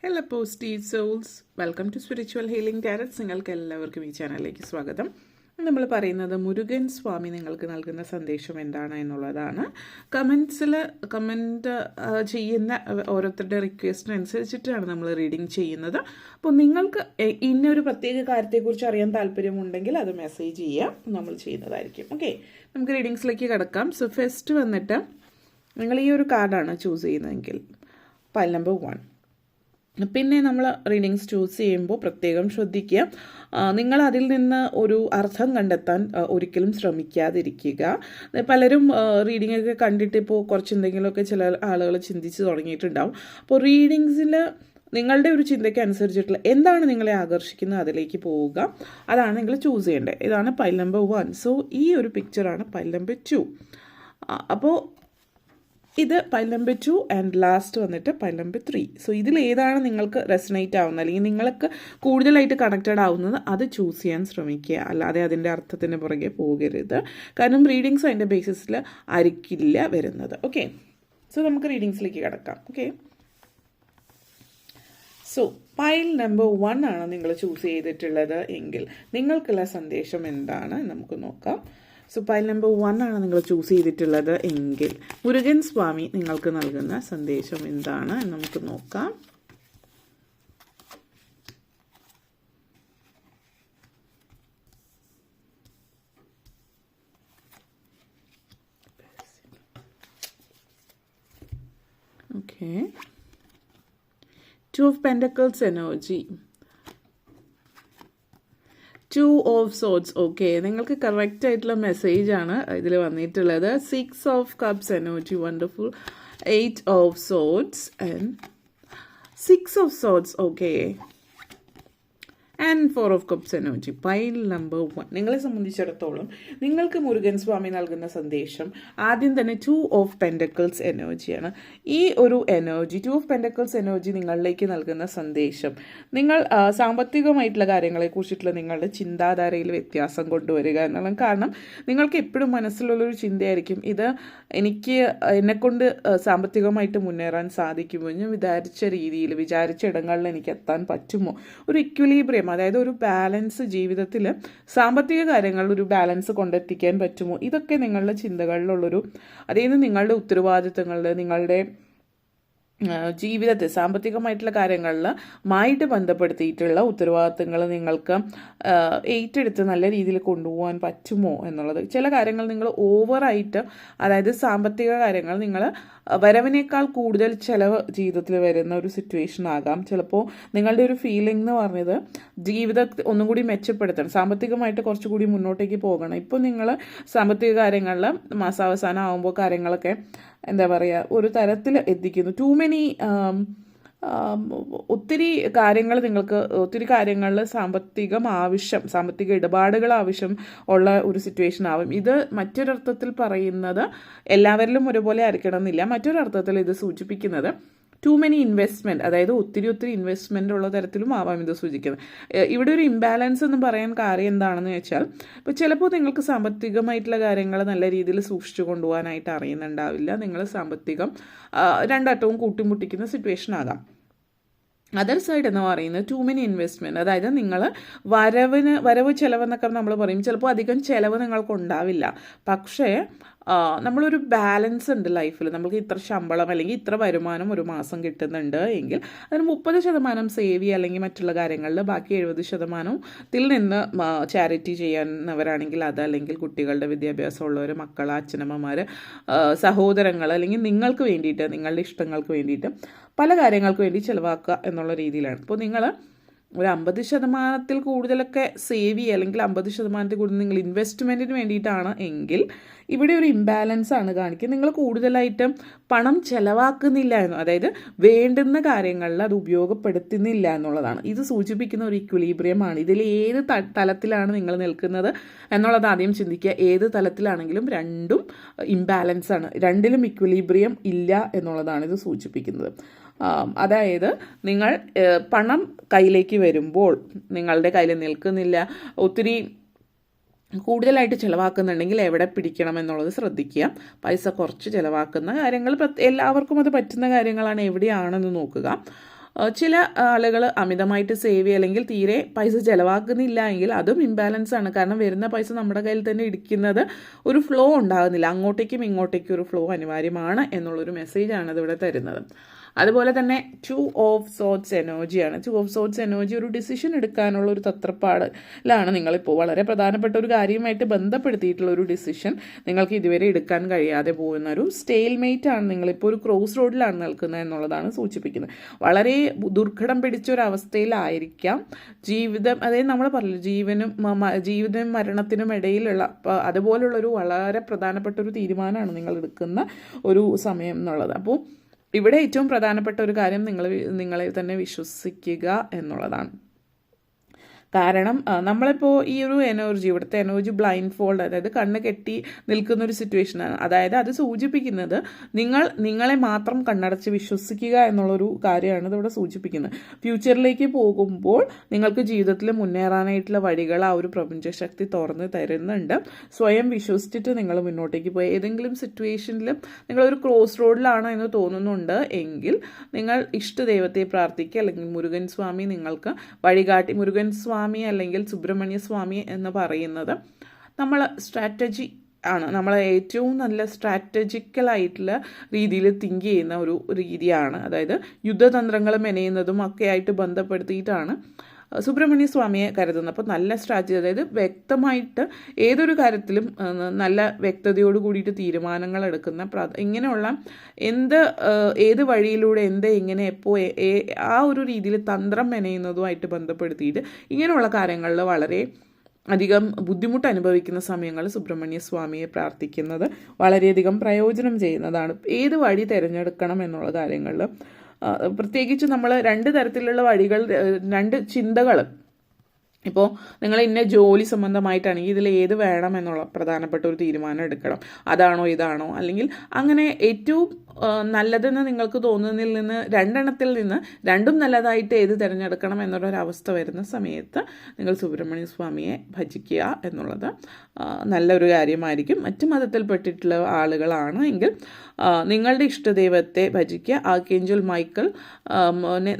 Hello positive souls, welcome to spiritual healing tarots. നിങ്ങൾക്ക് എല്ലാവർക്കും ഈ ചാനലിലേക്ക് സ്വാഗതം. നമ്മൾ പറയുന്നത് മുരുകൻ സ്വാമി നിങ്ങൾക്ക് നൽകുന്ന സന്ദേശം എന്താണ് എന്നുള്ളതാണ്. കമൻറ്റ് ചെയ്യുന്ന ഓരോരുത്തരുടെ റിക്വസ്റ്റിനനുസരിച്ചിട്ടാണ് നമ്മൾ റീഡിങ് ചെയ്യുന്നത്. അപ്പോൾ നിങ്ങൾക്ക് ഇന്നൊരു പ്രത്യേക കാര്യത്തെക്കുറിച്ച് അറിയാൻ താല്പര്യമുണ്ടെങ്കിൽ അത് മെസ്സേജ് ചെയ്യാം, നമ്മൾ ചെയ്യുന്നതായിരിക്കും. ഓക്കെ, നമുക്ക് റീഡിങ്സിലേക്ക് കിടക്കാം. സോ ഫസ്റ്റ് വന്നിട്ട് നിങ്ങൾ ഈ ഒരു കാർഡാണ് ചൂസ് ചെയ്യുന്നതെങ്കിൽ പൈൽ നമ്പർ 1. പിന്നെ നമ്മൾ റീഡിങ്സ് ചൂസ് ചെയ്യുമ്പോൾ പ്രത്യേകം ശ്രദ്ധിക്കുക, നിങ്ങൾ അതിൽ നിന്ന് ഒരു അർത്ഥം കണ്ടെത്താൻ ഒരിക്കലും ശ്രമിക്കാതിരിക്കുക. പലരും റീഡിംഗ് ഒക്കെ കണ്ടിട്ട് ഇപ്പോൾ കുറച്ചെന്തെങ്കിലുമൊക്കെ ചില ആളുകൾ ചിന്തിച്ച് തുടങ്ങിയിട്ടുണ്ടാവും. അപ്പോൾ റീഡിങ്സിൽ നിങ്ങളുടെ ഒരു ചിന്തയ്ക്ക് അനുസരിച്ചിട്ടുള്ള എന്താണ് നിങ്ങളെ ആകർഷിക്കുന്നത് അതിലേക്ക് പോവുക, അതാണ് നിങ്ങൾ ചൂസ് ചെയ്യേണ്ടത്. ഇതാണ് പൈൽ നമ്പർ 1. സോ ഈ ഒരു പിക്ചറാണ് പൈൽ നമ്പർ 2. അപ്പോൾ ഇത് പൈൽ നമ്പർ 2 ആൻഡ് ലാസ്റ്റ് വന്നിട്ട് പൈൽ നമ്പർ 3. സോ ഇതിൽ ഏതാണ് നിങ്ങൾക്ക് റെസനേറ്റ് ആവുന്നത് അല്ലെങ്കിൽ നിങ്ങൾക്ക് കൂടുതലായിട്ട് കണക്റ്റഡ് ആവുന്നത് അത് ചൂസ് ചെയ്യാൻ ശ്രമിക്കുക, അല്ലാതെ അതിൻ്റെ അർത്ഥത്തിന് പുറകെ പോകരുത്. കാരണം റീഡിങ്സ് അതിൻ്റെ ബേസിസിൽ ആയിരിക്കില്ല വരുന്നത്. ഓക്കെ, സോ നമുക്ക് റീഡിങ്സിലേക്ക് കിടക്കാം. ഓക്കെ, സോ പൈൽ നമ്പർ 1 ആണ് നിങ്ങൾ ചൂസ് ചെയ്തിട്ടുള്ളത് എങ്കിൽ നിങ്ങൾക്കുള്ള സന്ദേശം എന്താണ് നമുക്ക് നോക്കാം. സോ പൈൽ നമ്പർ 1 ആണ് നിങ്ങൾ ചൂസ് ചെയ്തിട്ടുള്ളത് എങ്കിൽ മുരുകൻ സ്വാമി നിങ്ങൾക്ക് നൽകുന്ന സന്ദേശം എന്താണ് എന്ന് നമുക്ക് നോക്കാം. Okay, 2 of Pentacles energy, 2 of Swords. Okay, നിങ്ങൾക്ക് കറക്റ്റ് ആയിട്ടുള്ള മെസ്സേജാണ് ഇതിൽ വന്നിട്ടുള്ളത്. 6 of Cups energy, wonderful. 8 of Swords and 6 of Swords. Okay, and 4 of Cups energy. Pile number 1 നിങ്ങളെ സംബന്ധിച്ചിടത്തോളം നിങ്ങൾക്ക് മുരുകൻ സ്വാമി നൽകുന്ന സന്ദേശം ആദ്യം തന്നെ 2 of Pentacles എനർജിയാണ്. ഈ ഒരു എനർജി 2 of Pentacles എനർജി നിങ്ങളിലേക്ക് നൽകുന്ന സന്ദേശം, നിങ്ങൾ സാമ്പത്തികമായിട്ടുള്ള കാര്യങ്ങളെക്കുറിച്ചിട്ടുള്ള നിങ്ങളുടെ ചിന്താധാരയിൽ വ്യത്യാസം കൊണ്ടുവരിക എന്നുള്ള. കാരണം നിങ്ങൾക്ക് എപ്പോഴും മനസ്സിലുള്ളൊരു ചിന്തയായിരിക്കും, ഇത് എനിക്ക് എന്നെക്കൊണ്ട് സാമ്പത്തികമായിട്ട് മുന്നേറാൻ സാധിക്കുമോ, ഞാൻ വിചാരിച്ച രീതിയിൽ വിചാരിച്ച ഇടങ്ങളിൽ എനിക്ക് എത്താൻ പറ്റുമോ, ഒരു ഇക്വിലിബ്രിയം, അതായത് ഒരു ബാലൻസ് ജീവിതത്തിൽ സാമ്പത്തിക കാര്യങ്ങളിൽ ഒരു ബാലൻസ് കൊണ്ടെത്തിക്കാൻ പറ്റുമോ, ഇതൊക്കെ നിങ്ങളുടെ ചിന്തകളിലുള്ളൊരു, അതായത് നിങ്ങളുടെ ഉത്തരവാദിത്തങ്ങളിൽ നിങ്ങളുടെ ജീവിതത്തിൽ സാമ്പത്തികമായിട്ടുള്ള കാര്യങ്ങളിൽ മായിട്ട് ബന്ധപ്പെടുത്തിയിട്ടുള്ള ഉത്തരവാദിത്തങ്ങൾ നിങ്ങൾക്ക് ഏറ്റെടുത്ത് നല്ല രീതിയിൽ കൊണ്ടുപോകാൻ പറ്റുമോ എന്നുള്ളത്. ചില കാര്യങ്ങൾ നിങ്ങൾ ഓവറായിട്ട്, അതായത് സാമ്പത്തിക കാര്യങ്ങൾ നിങ്ങൾ വരവിനേക്കാൾ കൂടുതൽ ചിലവ് ജീവിതത്തിൽ വരുന്ന ഒരു സിറ്റുവേഷൻ ആകാം. ചിലപ്പോൾ നിങ്ങളുടെ ഒരു ഫീലിംഗ് എന്ന് പറഞ്ഞത് ജീവിതത്തിൽ ഒന്നും കൂടി മെച്ചപ്പെടുത്തണം, സാമ്പത്തികമായിട്ട് കുറച്ചുകൂടി മുന്നോട്ടേക്ക് പോകണം. ഇപ്പോൾ നിങ്ങൾ സാമ്പത്തിക കാര്യങ്ങളിൽ മാസാവസാനം ആകുമ്പോൾ കാര്യങ്ങളൊക്കെ എന്താ പറയുക ഒരു തരത്തിൽ എത്തിക്കുന്നു. ടു മെനി ഒത്തിരി കാര്യങ്ങളിൽ സാമ്പത്തിക ഇടപാടുകൾ ആവശ്യം ഉള്ള ഒരു സിറ്റുവേഷൻ ആവും. ഇത് മറ്റൊരർത്ഥത്തിൽ പറയുന്നത് എല്ലാവരിലും ഒരുപോലെ ആയിരിക്കണം എന്നില്ല. മറ്റൊരർത്ഥത്തിൽ ഇത് സൂചിപ്പിക്കുന്നത് ടു മെനി ഇൻവെസ്റ്റ്മെൻറ്റ്, അതായത് ഒത്തിരി ഇൻവെസ്റ്റ്മെൻ്റ് ഉള്ള തരത്തിലും ആവാം ഇത് സൂചിക്കുന്നത്. ഇവിടെ ഒരു ഇംബാലൻസ് എന്ന് പറയാൻ കാര്യം എന്താണെന്ന് വെച്ചാൽ, ഇപ്പോൾ ചിലപ്പോൾ നിങ്ങൾക്ക് സാമ്പത്തികമായിട്ടുള്ള കാര്യങ്ങൾ നല്ല രീതിയിൽ സൂക്ഷിച്ചു കൊണ്ടുപോകാനായിട്ട് അറിയുന്നുണ്ടാവില്ല. നിങ്ങൾ സാമ്പത്തികം രണ്ടറ്റവും കൂട്ടിമുട്ടിക്കുന്ന സിറ്റുവേഷൻ ആകാം. അതർ സൈഡ് എന്ന് പറയുന്നത് ടു മെനി ഇൻവെസ്റ്റ്മെൻറ്റ്, അതായത് നിങ്ങൾ വരവ് ചിലവെന്നൊക്കെ നമ്മൾ പറയും. ചിലപ്പോൾ അധികം ചിലവ് നിങ്ങൾക്കുണ്ടാവില്ല, പക്ഷേ നമ്മളൊരു ബാലൻസ് ഉണ്ട് ലൈഫിൽ. നമുക്ക് ഇത്ര ശമ്പളം അല്ലെങ്കിൽ ഇത്ര വരുമാനം ഒരു മാസം കിട്ടുന്നുണ്ട് എങ്കിൽ അതിന് 30% സേവ് ചെയ്യുക, അല്ലെങ്കിൽ മറ്റുള്ള കാര്യങ്ങളിൽ ബാക്കി 70%ത്തിൽ നിന്ന് ചാരിറ്റി ചെയ്യുന്നവരാണെങ്കിൽ അത്, അല്ലെങ്കിൽ കുട്ടികളുടെ വിദ്യാഭ്യാസമുള്ളവർ, മക്കൾ, അച്ഛനമ്മമാർ, സഹോദരങ്ങൾ, അല്ലെങ്കിൽ നിങ്ങൾക്ക് വേണ്ടിയിട്ട്, നിങ്ങളുടെ ഇഷ്ടങ്ങൾക്ക് വേണ്ടിയിട്ട്, പല കാര്യങ്ങൾക്ക് വേണ്ടി ചിലവാക്കുക എന്നുള്ള രീതിയിലാണ്. ഇപ്പോൾ നിങ്ങൾ ഒരു 50% കൂടുതലൊക്കെ സേവ് ചെയ്യുക, അല്ലെങ്കിൽ 50% കൂടുതൽ നിങ്ങൾ ഇൻവെസ്റ്റ്മെൻറ്റിന് വേണ്ടിയിട്ടാണ് എങ്കിൽ ഇവിടെ ഒരു ഇംബാലൻസ് ആണ് കാണിക്കുന്നത്. നിങ്ങൾ കൂടുതലായിട്ട് പണം ചിലവാക്കുന്നില്ല അതായത് വേണ്ടുന്ന കാര്യങ്ങളിൽ അത് ഉപയോഗപ്പെടുത്തുന്നില്ല എന്നുള്ളതാണ്. ഇത് സൂചിപ്പിക്കുന്ന ഒരു ഇക്വിലിബ്രിയമാണ്. ഇതിൽ ഏത് തലത്തിലാണ് നിങ്ങൾ നിൽക്കുന്നത് എന്നുള്ളത് ആദ്യം ചിന്തിക്കുക. ഏത് തലത്തിലാണെങ്കിലും രണ്ടും ഇംബാലൻസ് ആണ്, രണ്ടിലും ഇക്വിലിബ്രിയം ഇല്ല എന്നുള്ളതാണ് ഇത് സൂചിപ്പിക്കുന്നത്. അതായത് നിങ്ങൾ പണം കയ്യിലേക്ക് വരുമ്പോൾ നിങ്ങളുടെ കയ്യിൽ നിൽക്കുന്നില്ല, ഒത്തിരി കൂടുതലായിട്ട് ചിലവാക്കുന്നുണ്ടെങ്കിൽ എവിടെ പിടിക്കണം എന്നുള്ളത് ശ്രദ്ധിക്കുക. പൈസ കുറച്ച് ചിലവാക്കുന്ന കാര്യങ്ങൾ എല്ലാവർക്കും അത് പറ്റുന്ന കാര്യങ്ങളാണ്, എവിടെയാണെന്ന് നോക്കുക. ചില ആളുകൾ അമിതമായിട്ട് സേവ് ചെയ്യുക അല്ലെങ്കിൽ തീരെ പൈസ ചിലവാക്കുന്നില്ല എങ്കിൽ അതും ഇംബാലൻസ് ആണ്. കാരണം വരുന്ന പൈസ നമ്മുടെ കയ്യിൽ തന്നെ ഇരിക്കുന്നത് ഒരു ഫ്ലോ ഉണ്ടാകുന്നില്ല. അങ്ങോട്ടേക്കും ഇങ്ങോട്ടേക്കും ഒരു ഫ്ലോ അനിവാര്യമാണ് എന്നുള്ളൊരു മെസ്സേജാണ് ഇതിവിടെ തരുന്നത്. അതുപോലെ തന്നെ 2 ഓഫ് സോർട്സ് എനർജിയാണ്. 2 ഓഫ് സോർട്സ് എനർജി ഒരു ഡിസിഷൻ എടുക്കാനുള്ള ഒരു തത്രപ്പാടിലാണ് നിങ്ങളിപ്പോൾ. വളരെ പ്രധാനപ്പെട്ട ഒരു കാര്യവുമായിട്ട് ബന്ധപ്പെടുത്തിയിട്ടുള്ള ഒരു ഡിസിഷൻ നിങ്ങൾക്ക് ഇതുവരെ എടുക്കാൻ കഴിയാതെ പോകുന്ന ഒരു സ്റ്റെയിൽമേറ്റ് ആണ്. നിങ്ങളിപ്പോൾ ഒരു ക്രോസ് റോഡിലാണ് നിൽക്കുന്നത് എന്നുള്ളതാണ് സൂചിപ്പിക്കുന്നത്. വളരെ ദുർഘടം പിടിച്ച ഒരു അവസ്ഥയിലായിരിക്കാം ജീവിതം. അതായത് നമ്മൾ പറയില്ല, ജീവിതം മരണത്തിനും ഇടയിലുള്ള അതുപോലുള്ളൊരു വളരെ പ്രധാനപ്പെട്ട ഒരു തീരുമാനമാണ് നിങ്ങൾ എടുക്കുന്ന ഒരു സമയം എന്നുള്ളത്. അപ്പോൾ ഇവിടെ ഏറ്റവും പ്രധാനപ്പെട്ട ഒരു കാര്യം നിങ്ങളെ തന്നെ വിശ്വസിക്കുക എന്നുള്ളതാണ്. കാരണം നമ്മളിപ്പോൾ ഈ ഒരു എനർജി, ഇവിടുത്തെ എനർജി ബ്ലൈൻഡ് ഫോൾഡ്, അതായത് കണ്ണ് കെട്ടി നിൽക്കുന്ന ഒരു സിറ്റുവേഷനാണ്. അതായത് അത് സൂചിപ്പിക്കുന്നത് നിങ്ങളെ മാത്രം കണ്ണടച്ച് വിശ്വസിക്കുക എന്നുള്ളൊരു കാര്യമാണ് ഇതിവിടെ സൂചിപ്പിക്കുന്നത്. ഫ്യൂച്ചറിലേക്ക് പോകുമ്പോൾ നിങ്ങൾക്ക് ജീവിതത്തിൽ മുന്നേറാനായിട്ടുള്ള വഴികൾ ആ ഒരു പ്രപഞ്ചശക്തി തുറന്ന് തരുന്നുണ്ട്. സ്വയം വിശ്വസിച്ചിട്ട് നിങ്ങൾ മുന്നോട്ടേക്ക് പോയി ഏതെങ്കിലും സിറ്റുവേഷനിൽ നിങ്ങളൊരു ക്രോസ് റോഡിലാണ് എന്ന് തോന്നുന്നുണ്ട് എങ്കിൽ നിങ്ങൾ ഇഷ്ടദൈവത്തെ പ്രാർത്ഥിക്കുക, അല്ലെങ്കിൽ മുരുകൻ സ്വാമി നിങ്ങൾക്ക് വഴികാട്ടി. മുരുകൻ സ്വാമി അല്ലെങ്കിൽ സുബ്രഹ്മണ്യ സ്വാമി എന്ന് പറയുന്നത് നമ്മൾ സ്ട്രാറ്റജി ആണ്. നമ്മൾ ഏറ്റവും നല്ല സ്ട്രാറ്റജിക്കലായിട്ടുള്ള രീതിയിൽ തിങ്ക് ചെയ്യുന്ന ഒരു രീതിയാണ്. അതായത് യുദ്ധതന്ത്രങ്ങൾ മെനയുന്നതും ഒക്കെ ആയിട്ട് ബന്ധപ്പെടുത്തിയിട്ടാണ് സുബ്രഹ്മണ്യ സ്വാമിയെ കരുതുന്നത്. അപ്പോൾ നല്ല സ്ട്രാറ്റജി, അതായത് വ്യക്തമായിട്ട് ഏതൊരു കാര്യത്തിലും നല്ല വ്യക്തതയോട് കൂടിയിട്ട് തീരുമാനങ്ങൾ എടുക്കുന്ന ഇങ്ങനെയുള്ള ഏത് വഴിയിലൂടെ എങ്ങനെ എപ്പോൾ ആ ഒരു രീതിയിൽ തന്ത്രം മെനയുന്നതുമായിട്ട് ബന്ധപ്പെടുത്തിയിട്ട് ഇങ്ങനെയുള്ള കാര്യങ്ങളിൽ വളരെ അധികം ബുദ്ധിമുട്ട് അനുഭവിക്കുന്ന സമയങ്ങളിൽ സുബ്രഹ്മണ്യ സ്വാമിയെ പ്രാർത്ഥിക്കുന്നത് വളരെയധികം പ്രയോജനം ചെയ്യുന്നതാണ്. ഏത് വഴി തിരഞ്ഞെടുക്കണം എന്നുള്ള കാര്യങ്ങളിൽ പ്രത്യേകിച്ച് നമ്മൾ 2 തരത്തിലുള്ള വഴികൾ, 2 ചിന്തകൾ. ഇപ്പോൾ നിങ്ങൾ ഇന്ന ജോലി സംബന്ധമായിട്ടാണെങ്കിൽ ഇതിൽ ഏത് വേണം എന്നുള്ള പ്രധാനപ്പെട്ട ഒരു തീരുമാനം എടുക്കണം. അതാണോ ഇതാണോ, അല്ലെങ്കിൽ അങ്ങനെ ഏറ്റവും നല്ലതെന്ന് നിങ്ങൾക്ക് തോന്നുന്നതിൽ നിന്ന് 2 എണ്ണത്തിൽ നിന്ന് 2ഉം നല്ലതായിട്ട് ഏത് തിരഞ്ഞെടുക്കണം എന്നുള്ളൊരവസ്ഥ വരുന്ന സമയത്ത് നിങ്ങൾ സുബ്രഹ്മണ്യ സ്വാമിയെ ഭജിക്കുക എന്നുള്ളത് നല്ലൊരു കാര്യമായിരിക്കും. മറ്റു മതത്തിൽപ്പെട്ടിട്ടുള്ള ആളുകളാണ് എങ്കിൽ നിങ്ങളുടെ ഇഷ്ടദൈവത്തെ ഭജിക്കുക. ആർക്കേഞ്ചൽ മൈക്കൽ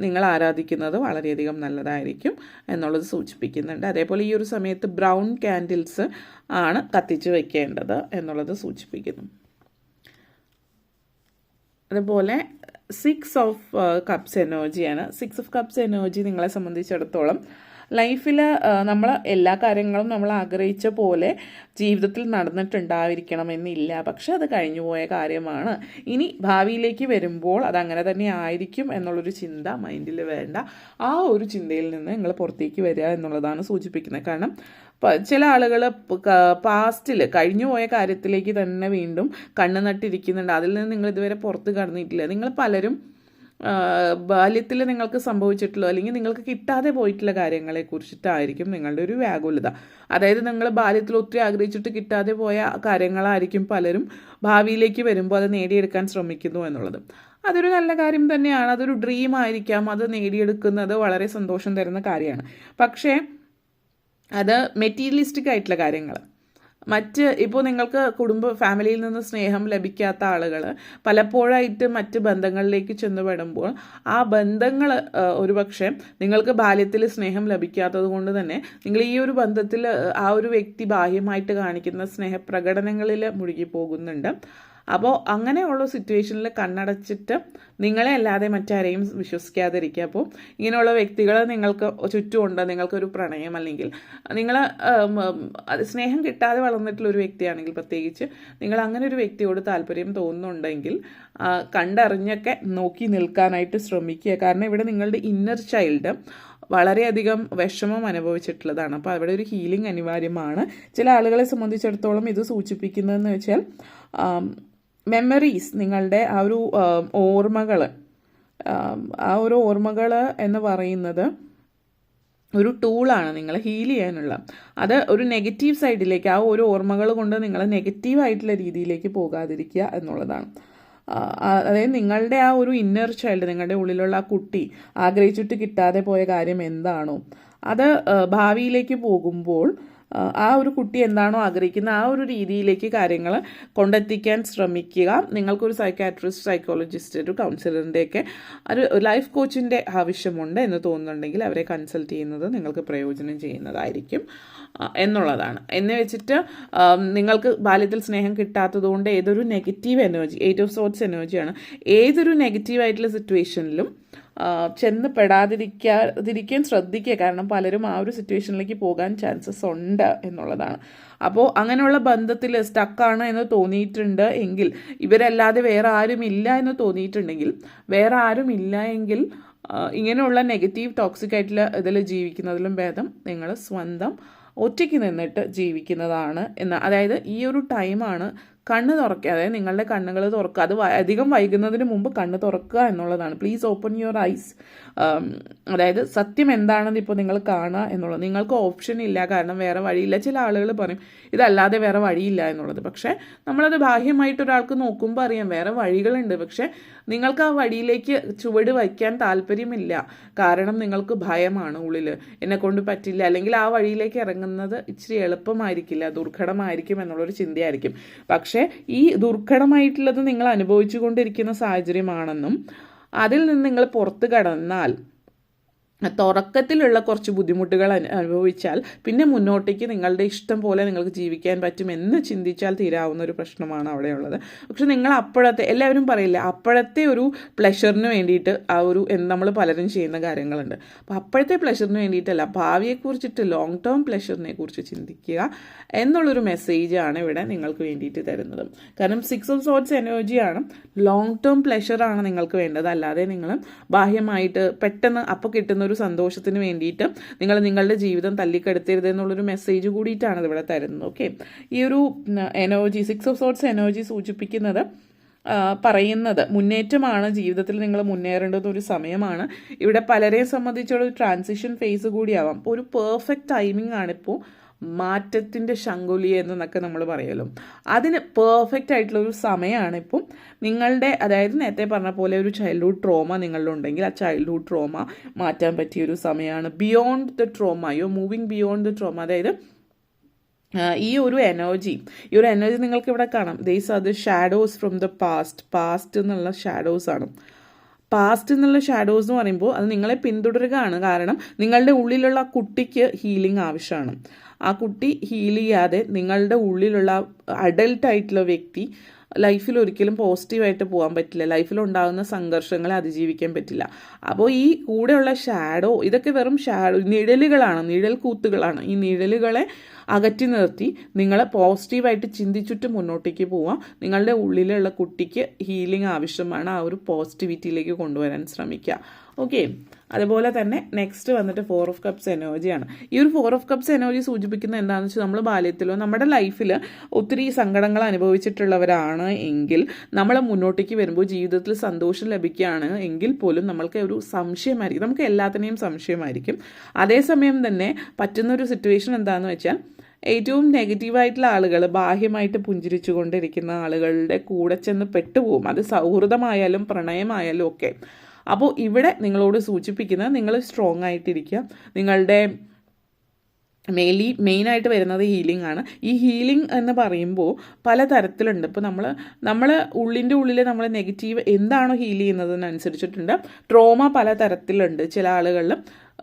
നിങ്ങൾ ആരാധിക്കുന്നത് വളരെയധികം നല്ലതായിരിക്കും എന്നുള്ളത് സൂചിപ്പിക്കുന്നുണ്ട്. അതേപോലെ ഈ ഒരു സമയത്ത് ബ്രൗൺ കാൻഡിൽസ് ആണ് കത്തിച്ച് വയ്ക്കേണ്ടത് എന്നുള്ളത് സൂചിപ്പിക്കുന്നു. അതുപോലെ 6 ഓഫ് കപ്സ് എനർജിയാണ്. 6 ഓഫ് കപ്സ് എനർജി നിങ്ങളെ സംബന്ധിച്ചിടത്തോളം ലൈഫിൽ നമ്മൾ എല്ലാ കാര്യങ്ങളും നമ്മൾ ആഗ്രഹിച്ച പോലെ ജീവിതത്തിൽ നടന്നിട്ടുണ്ടായിരിക്കണമെന്നില്ല. പക്ഷെ അത് കഴിഞ്ഞുപോയ കാര്യമാണ്. ഇനി ഭാവിയിലേക്ക് വരുമ്പോൾ അതങ്ങനെ തന്നെ ആയിരിക്കും എന്നുള്ളൊരു ചിന്ത മൈൻഡിൽ വേണ്ട. ആ ഒരു ചിന്തയിൽ നിന്ന് നിങ്ങൾ പുറത്തേക്ക് വരിക എന്നുള്ളതാണ് സൂചിപ്പിക്കുന്നത്. കാരണം ചില ആളുകൾ പാസ്റ്റിൽ കഴിഞ്ഞു പോയ കാര്യത്തിലേക്ക് തന്നെ വീണ്ടും കണ്ണു നട്ടിരിക്കുന്നുണ്ട്. അതിൽ നിന്ന് നിങ്ങൾ ഇതുവരെ പുറത്ത് കടന്നിട്ടില്ല. നിങ്ങൾ പലരും ബാല്യത്തിൽ നിങ്ങൾക്ക് സംഭവിച്ചിട്ടുള്ള അല്ലെങ്കിൽ നിങ്ങൾക്ക് കിട്ടാതെ പോയിട്ടുള്ള കാര്യങ്ങളെ കുറിച്ചിട്ടായിരിക്കും നിങ്ങളുടെ ഒരു വ്യാകുലത. അതായത് നിങ്ങൾ ബാല്യത്തിൽ ഒത്തിരി ആഗ്രഹിച്ചിട്ട് കിട്ടാതെ പോയ കാര്യങ്ങളായിരിക്കും പലരും ഭാവിയിലേക്ക് വരുമ്പോൾ അത് നേടിയെടുക്കാൻ ശ്രമിക്കുന്നു എന്നുള്ളത്. അതൊരു നല്ല കാര്യം തന്നെയാണ്. അതൊരു ഡ്രീം ആയിരിക്കാം. അത് നേടിയെടുക്കുന്നത് വളരെ സന്തോഷം തരുന്ന കാര്യമാണ്. പക്ഷേ അത് മെറ്റീരിയലിസ്റ്റിക് ആയിട്ടുള്ള കാര്യങ്ങൾ, ഇപ്പോൾ നിങ്ങൾക്ക് ഫാമിലിയിൽ നിന്ന് സ്നേഹം ലഭിക്കാത്ത ആളുകൾ പലപ്പോഴായിട്ട് മറ്റ് ബന്ധങ്ങളിലേക്ക് ചെന്നുപെടുമ്പോൾ ആ ബന്ധങ്ങൾ ഒരുപക്ഷെ നിങ്ങൾക്ക് ബാല്യത്തിൽ സ്നേഹം ലഭിക്കാത്തത് കൊണ്ട് തന്നെ നിങ്ങൾ ഈ ഒരു ബന്ധത്തിൽ ആ ഒരു വ്യക്തി ബാഹ്യമായിട്ട് കാണിക്കുന്ന സ്നേഹപ്രകടനങ്ങളിൽ മുഴുകി പോകുന്നുണ്ട്. അപ്പോൾ അങ്ങനെയുള്ള സിറ്റുവേഷനിൽ കണ്ണടച്ചിട്ട് നിങ്ങളെ അല്ലാതെ മറ്റാരെയും വിശ്വസിക്കാതിരിക്കുക. അപ്പോൾ ഇങ്ങനെയുള്ള വ്യക്തികൾ നിങ്ങൾക്ക് ചുറ്റുമുണ്ട്. നിങ്ങൾക്കൊരു പ്രണയം അല്ലെങ്കിൽ നിങ്ങൾ സ്നേഹം കിട്ടാതെ വളർന്നിട്ടുള്ളൊരു വ്യക്തിയാണെങ്കിൽ പ്രത്യേകിച്ച് നിങ്ങൾ അങ്ങനെ ഒരു വ്യക്തിയോട് താല്പര്യം തോന്നുന്നുണ്ടെങ്കിൽ കണ്ടറിഞ്ഞൊക്കെ നോക്കി നിൽക്കാനായിട്ട് ശ്രമിക്കുക. കാരണം ഇവിടെ നിങ്ങളുടെ ഇന്നർ ചൈൽഡ് വളരെയധികം വിഷമം അനുഭവിച്ചിട്ടുള്ളതാണ്. അപ്പോൾ അവിടെ ഒരു ഹീലിംഗ് അനിവാര്യമാണ്. ചില ആളുകളെ സംബന്ധിച്ചിടത്തോളം ഇത് സൂചിപ്പിക്കുന്നതെന്ന് വെച്ചാൽ മെമ്മറീസ്, നിങ്ങളുടെ ആ ഒരു ഓർമ്മകൾ എന്ന് പറയുന്നത് ഒരു ടൂളാണ് നിങ്ങളെ ഹീൽ ചെയ്യാനുള്ള. അത് ഒരു നെഗറ്റീവ് സൈഡിലേക്ക്, ആ ഒരു ഓർമ്മകൾ കൊണ്ട് നിങ്ങൾ നെഗറ്റീവായിട്ടുള്ള രീതിയിലേക്ക് പോകാതിരിക്കുക എന്നുള്ളതാണ്. അതായത് നിങ്ങളുടെ ആ ഒരു ഇന്നർ ചൈൽഡ്, നിങ്ങളുടെ ഉള്ളിലുള്ള ആ കുട്ടി ആഗ്രഹിച്ചിട്ട് കിട്ടാതെ പോയ കാര്യം എന്താണോ അത് ഭാവിയിലേക്ക് പോകുമ്പോൾ ആ ഒരു കുട്ടി എന്താണോ ആഗ്രഹിക്കുന്നത് ആ ഒരു രീതിയിലേക്ക് കാര്യങ്ങൾ കൊണ്ടെത്തിക്കാൻ ശ്രമിക്കുക. നിങ്ങൾക്കൊരു സൈക്കാട്രിസ്റ്റ്, സൈക്കോളജിസ്റ്റ്, ഒരു കൗൺസിലറിൻ്റെയൊക്കെ ഒരു ലൈഫ് കോച്ചിൻ്റെ ആവശ്യമുണ്ട് എന്ന് തോന്നുന്നുണ്ടെങ്കിൽ അവരെ കൺസൾട്ട് ചെയ്യുന്നത് നിങ്ങൾക്ക് പ്രയോജനം ചെയ്യുന്നതായിരിക്കും എന്നുള്ളതാണ്. എന്ന് വെച്ചിട്ട് നിങ്ങൾക്ക് ബാല്യത്തിൽ സ്നേഹം കിട്ടാത്തതുകൊണ്ട് ഏതൊരു നെഗറ്റീവ് എനർജി, 8 ഓഫ് സോർട്സ് എനർജിയാണ്, ഏതൊരു നെഗറ്റീവായിട്ടുള്ള സിറ്റുവേഷനിലും ചെന്ന് പെടാതിരിക്കാൻ ശ്രദ്ധിക്കുക. കാരണം പലരും ആ ഒരു സിറ്റുവേഷനിലേക്ക് പോകാൻ ചാൻസസ് ഉണ്ട് എന്നുള്ളതാണ്. അപ്പോൾ അങ്ങനെയുള്ള ബന്ധത്തിൽ സ്റ്റക്കാണ് എന്ന് തോന്നിയിട്ടുണ്ട് എങ്കിൽ, ഇവരല്ലാതെ വേറെ ആരും ഇല്ല എന്ന് തോന്നിയിട്ടുണ്ടെങ്കിൽ, വേറെ ആരും ഇല്ല എങ്കിൽ ഇങ്ങനെയുള്ള നെഗറ്റീവ് ടോക്സിക് ആയിട്ടുള്ള ഇതിൽ ജീവിക്കുന്നതിലും ഭേദം നിങ്ങൾ സ്വന്തം ഒറ്റയ്ക്ക് നിന്നിട്ട് ജീവിക്കുന്നതാണ് അതായത് ഈ ഒരു ടൈമാണ് കണ്ണ് തുറക്കുക, അതായത് നിങ്ങളുടെ കണ്ണുകൾ തുറക്കുക. അത് അധികം വൈകുന്നതിന് മുമ്പ് കണ്ണ് തുറക്കുക എന്നുള്ളതാണ്. Please open your eyes. അതായത് സത്യം എന്താണെന്ന് ഇപ്പോൾ നിങ്ങൾ കാണുക എന്നുള്ളത്. നിങ്ങൾക്ക് ഓപ്ഷൻ ഇല്ല, കാരണം വേറെ വഴിയില്ല. ചില ആളുകൾ പറയും ഇതല്ലാതെ വേറെ വഴിയില്ല എന്നുള്ളത്. പക്ഷേ നമ്മളത് ബാഹ്യമായിട്ട് ഒരാൾക്ക് നോക്കുമ്പോൾ അറിയാം വേറെ വഴികളുണ്ട്. പക്ഷേ നിങ്ങൾക്ക് ആ വഴിയിലേക്ക് ചുവട് വയ്ക്കാൻ താല്പര്യമില്ല, കാരണം നിങ്ങൾക്ക് ഭയമാണ് ഉള്ളിൽ, എന്നെക്കൊണ്ട് പറ്റില്ല, അല്ലെങ്കിൽ ആ വഴിയിലേക്ക് ഇറങ്ങുന്നത് ഇച്ചിരി എളുപ്പമായിരിക്കില്ല, ദുർഘടമായിരിക്കും എന്നുള്ളൊരു ചിന്തയായിരിക്കും. പക്ഷേ ഈ ദുർഘടമായിട്ടുള്ളത് നിങ്ങൾ അനുഭവിച്ചു കൊണ്ടിരിക്കുന്ന സാഹചര്യമാണെന്നും അതിൽ നിന്ന് നിങ്ങൾ പുറത്ത് കടന്നാൽ തുടക്കത്തിലുള്ള കുറച്ച് ബുദ്ധിമുട്ടുകൾ അനുഭവിച്ചാൽ പിന്നെ മുന്നോട്ടേക്ക് നിങ്ങളുടെ ഇഷ്ടം പോലെ നിങ്ങൾക്ക് ജീവിക്കാൻ പറ്റുമെന്ന് ചിന്തിച്ചാൽ തീരാവുന്ന ഒരു പ്രശ്നമാണ് അവിടെയുള്ളത്. പക്ഷെ നിങ്ങൾ അപ്പോഴത്തെ, എല്ലാവരും പറയില്ല, അപ്പോഴത്തെ ഒരു പ്ലഷറിന് വേണ്ടിയിട്ട് ആ ഒരു നമ്മൾ പലരും ചെയ്യുന്ന കാര്യങ്ങളുണ്ട്. അപ്പോൾ അപ്പോഴത്തെ പ്ലഷറിന് വേണ്ടിയിട്ടല്ല, ഭാവിയെക്കുറിച്ചിട്ട് ലോങ് ടേം പ്ലഷറിനെ കുറിച്ച് ചിന്തിക്കുക എന്നുള്ളൊരു മെസ്സേജാണ് ഇവിടെ നിങ്ങൾക്ക് വേണ്ടിയിട്ട് തരുന്നത്. കാരണം 6 ഓഫ് സോർട്സ് എനർജിയാണ്, ലോങ് ടേം പ്ലഷറാണ് നിങ്ങൾക്ക് വേണ്ടത്. അല്ലാതെ നിങ്ങൾ ബാഹ്യമായിട്ട് പെട്ടെന്ന് അപ്പോൾ കിട്ടുന്ന ഒരു സന്തോഷത്തിന് വേണ്ടിയിട്ട് നിങ്ങൾ നിങ്ങളുടെ ജീവിതം തല്ലിക്കെടുത്തരുത് എന്നുള്ളൊരു മെസ്സേജ് കൂടിയിട്ടാണ് ഇവിടെ തരുന്നത്. ഓക്കെ, ഈ ഒരു എനർജി 6 ഓഫ് സോർട്സ് എനർജി സൂചിപ്പിക്കുന്നത് പറയുന്നത് മുന്നേറ്റമാണ്, ജീവിതത്തിൽ നിങ്ങൾ മുന്നേറേണ്ടുന്ന ഒരു സമയമാണ്. ഇവിടെ പലരെയും സംബന്ധിച്ചുള്ള ഒരു ട്രാൻസിഷൻ ഫേസ് കൂടിയാവാം. അപ്പോൾ ഒരു പെർഫെക്റ്റ് ടൈമിംഗ് ആണിപ്പോൾ, മാറ്റത്തിൻ്റെ ശങ്കുലി എന്നൊക്കെ നമ്മൾ പറയുമല്ലോ, അതിന് പെർഫെക്റ്റ് ആയിട്ടുള്ള ഒരു സമയമാണ് ഇപ്പം നിങ്ങളുടെ. അതായത് നേരത്തെ പറഞ്ഞ പോലെ ഒരു ചൈൽഡ്ഹുഡ് ട്രോമ നിങ്ങളിലുണ്ടെങ്കിൽ ആ ചൈൽഡ്ഹുഡ് ട്രോമ മാറ്റാൻ പറ്റിയ ഒരു സമയമാണ്. Beyond the trauma, you moving beyond the trauma. അതായത് ഈ ഒരു എനർജി നിങ്ങൾക്ക് ഇവിടെ കാണാം. These are the shadows from the past എന്നുള്ള ഷാഡോസ് ആണ്. പാസ്റ്റ് എന്നുള്ള ഷാഡോസ് എന്ന് പറയുമ്പോൾ അത് നിങ്ങളെ പിന്തുടരുകയാണ്. കാരണം നിങ്ങളുടെ ഉള്ളിലുള്ള കുട്ടിക്ക് ഹീലിംഗ് ആവശ്യമാണ്. ആ കുട്ടി ഹീൽ ചെയ്യാതെ നിങ്ങളുടെ ഉള്ളിലുള്ള അഡൽട്ടായിട്ടുള്ള വ്യക്തി ലൈഫിൽ ഒരിക്കലും പോസിറ്റീവായിട്ട് പോകാൻ പറ്റില്ല. ലൈഫിലുണ്ടാകുന്ന സംഘർഷങ്ങളെ അതിജീവിക്കാൻ പറ്റില്ല. അപ്പോൾ ഈ കൂടെയുള്ള ഷാഡോ, ഇതൊക്കെ വെറും നിഴലുകളാണ്, നിഴൽ കൂത്തുകളാണ്. ഈ നിഴലുകളെ അകറ്റി നിർത്തി നിങ്ങൾ പോസിറ്റീവായിട്ട് ചിന്തിച്ചിട്ട് മുന്നോട്ടേക്ക് പോവാം. നിങ്ങളുടെ ഉള്ളിലുള്ള കുട്ടിക്ക് ഹീലിംഗ് ആവശ്യമാണ്. ആ ഒരു പോസിറ്റിവിറ്റിയിലേക്ക് കൊണ്ടുവരാൻ ശ്രമിക്കുക. ഓക്കെ, അതുപോലെ തന്നെ നെക്സ്റ്റ് വന്നിട്ട് 4 ഓഫ് കപ്സ് എനർജിയാണ്. ഈ ഒരു 4 ഓഫ് കപ്സ് എനർജി സൂചിപ്പിക്കുന്നത് എന്താണെന്ന് വെച്ചാൽ, നമ്മൾ ബാല്യത്തിലോ നമ്മുടെ ലൈഫിൽ ഒത്തിരി സങ്കടങ്ങൾ അനുഭവിച്ചിട്ടുള്ളവരാണ് എങ്കിൽ നമ്മൾ മുന്നോട്ടേക്ക് വരുമ്പോൾ ജീവിതത്തിൽ സന്തോഷം ലഭിക്കുകയാണ് എങ്കിൽ പോലും നമ്മൾക്ക് ഒരു സംശയമായിരിക്കും, നമുക്ക് എല്ലാത്തിനെയും സംശയമായിരിക്കും. അതേസമയം തന്നെ പറ്റുന്നൊരു സിറ്റുവേഷൻ എന്താണെന്ന് വെച്ചാൽ, ഏറ്റവും നെഗറ്റീവായിട്ടുള്ള ആളുകൾ, ബാഹ്യമായിട്ട് പുഞ്ചിരിച്ചു കൊണ്ടിരിക്കുന്ന ആളുകളുടെ കൂടെ ചെന്ന് പെട്ടുപോകും. അത് സൗഹൃദമായാലും പ്രണയമായാലും ഒക്കെ. അപ്പോൾ ഇവിടെ നിങ്ങളോട് സൂചിപ്പിക്കുന്നത് നിങ്ങൾ സ്ട്രോങ് ആയിട്ടിരിക്കുക. നിങ്ങളുടെ മെയിനായിട്ട് വരുന്നത് ഹീലിംഗ് ആണ്. ഈ ഹീലിംഗ് എന്ന് പറയുമ്പോൾ പലതരത്തിലുണ്ട്. ഇപ്പോൾ നമ്മൾ ഉള്ളിൽ നമ്മൾ നെഗറ്റീവ് എന്താണോ ഹീൽ ചെയ്യുന്നതിനനുസരിച്ചിട്ടുണ്ട്. ട്രോമ പലതരത്തിലുണ്ട്. ചില ആളുകളിൽ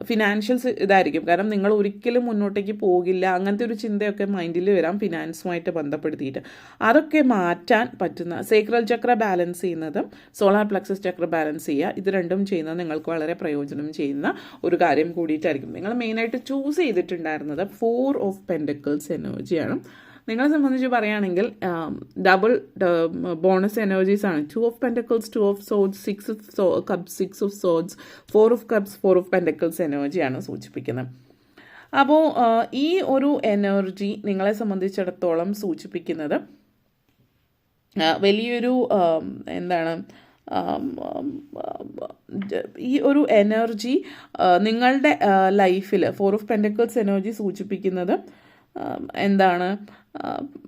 ഫിനാൻഷ്യൽസ് ഇതായിരിക്കും, കാരണം നിങ്ങൾ ഒരിക്കലും മുന്നോട്ടേക്ക് പോകില്ല, അങ്ങനത്തെ ഒരു ചിന്തയൊക്കെ മൈൻഡിൽ വരാം ഫിനാൻസുമായിട്ട് ബന്ധപ്പെടുത്തിയിട്ട്. അതൊക്കെ മാറ്റാൻ പറ്റുന്ന സേക്രൽ ചക്ര ബാലൻസ് ചെയ്യുന്നതും സോളാർ പ്ലക്സസ് ചക്ര ബാലൻസ് ചെയ്യുക, ഇത് രണ്ടും ചെയ്യുന്നത് നിങ്ങൾക്ക് വളരെ പ്രയോജനം ചെയ്യുന്ന ഒരു കാര്യം കൂടിയിട്ടായിരിക്കും. നിങ്ങൾ മെയിനായിട്ട് ചൂസ് ചെയ്തിട്ടുണ്ടായിരുന്നത് 4 ഓഫ് പെൻറ്റക്കിൾസ് എനർജിയാണ്. നിങ്ങളെ സംബന്ധിച്ച് പറയുകയാണെങ്കിൽ ഡബിൾ ബോണസ് എനർജീസ് ആണ്. 2 of pentacles, 2 of swords, 6 of cups, 6 of swords, 4 of cups, 4 of pentacles എനർജിയാണ് സൂചിപ്പിക്കുന്നത്. അപ്പോൾ ഈ ഒരു എനർജി നിങ്ങളെ സംബന്ധിച്ചിടത്തോളം സൂചിപ്പിക്കുന്നത് വലിയൊരു ഈ ഒരു എനർജി നിങ്ങളുടെ ലൈഫിൽ 4 ഓഫ് പെൻറ്റക്കിൾസ് എനർജി സൂചിപ്പിക്കുന്നത്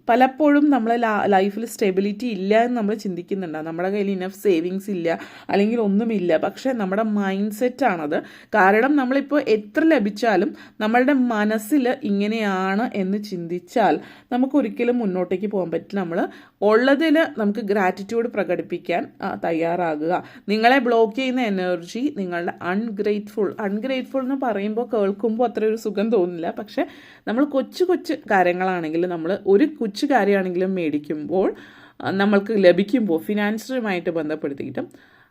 പലപ്പോഴും നമ്മൾ ലൈഫിൽ സ്റ്റെബിലിറ്റി ഇല്ല എന്ന് നമ്മൾ ചിന്തിക്കുന്നുണ്ടാകും. നമ്മുടെ കയ്യിൽ ഇനഫ് സേവിങ്സ് ഇല്ല, അല്ലെങ്കിൽ ഒന്നുമില്ല. പക്ഷേ നമ്മുടെ മൈൻഡ് സെറ്റാണത്. കാരണം നമ്മളിപ്പോൾ എത്ര ലഭിച്ചാലും നമ്മളുടെ മനസ്സിൽ ഇങ്ങനെയാണ് എന്ന് ചിന്തിച്ചാൽ നമുക്കൊരിക്കലും മുന്നോട്ടേക്ക് പോകാൻ പറ്റില്ല. നമ്മൾ ഉള്ളതിൽ നമുക്ക് ഗ്രാറ്റിറ്റ്യൂഡ് പ്രകടിപ്പിക്കാൻ തയ്യാറാകുക. നിങ്ങളെ ബ്ലോക്ക് ചെയ്യുന്ന എനർജി നിങ്ങളുടെ അൺഗ്രേറ്റ്ഫുൾ എന്ന് പറയുമ്പോൾ കേൾക്കുമ്പോൾ അത്ര ഒരു സുഖം തോന്നില്ല. പക്ഷേ നമ്മൾ കൊച്ചു കൊച്ചു കാര്യങ്ങളാണെങ്കിലും നമ്മൾ ഒരു കൊച്ചു കാര്യമാണെങ്കിലും മേടിക്കുമ്പോൾ നമ്മൾക്ക് ലഭിക്കുമ്പോൾ ഫിനാൻഷ്യലുമായിട്ട് ബന്ധപ്പെടുത്തിയിട്ടും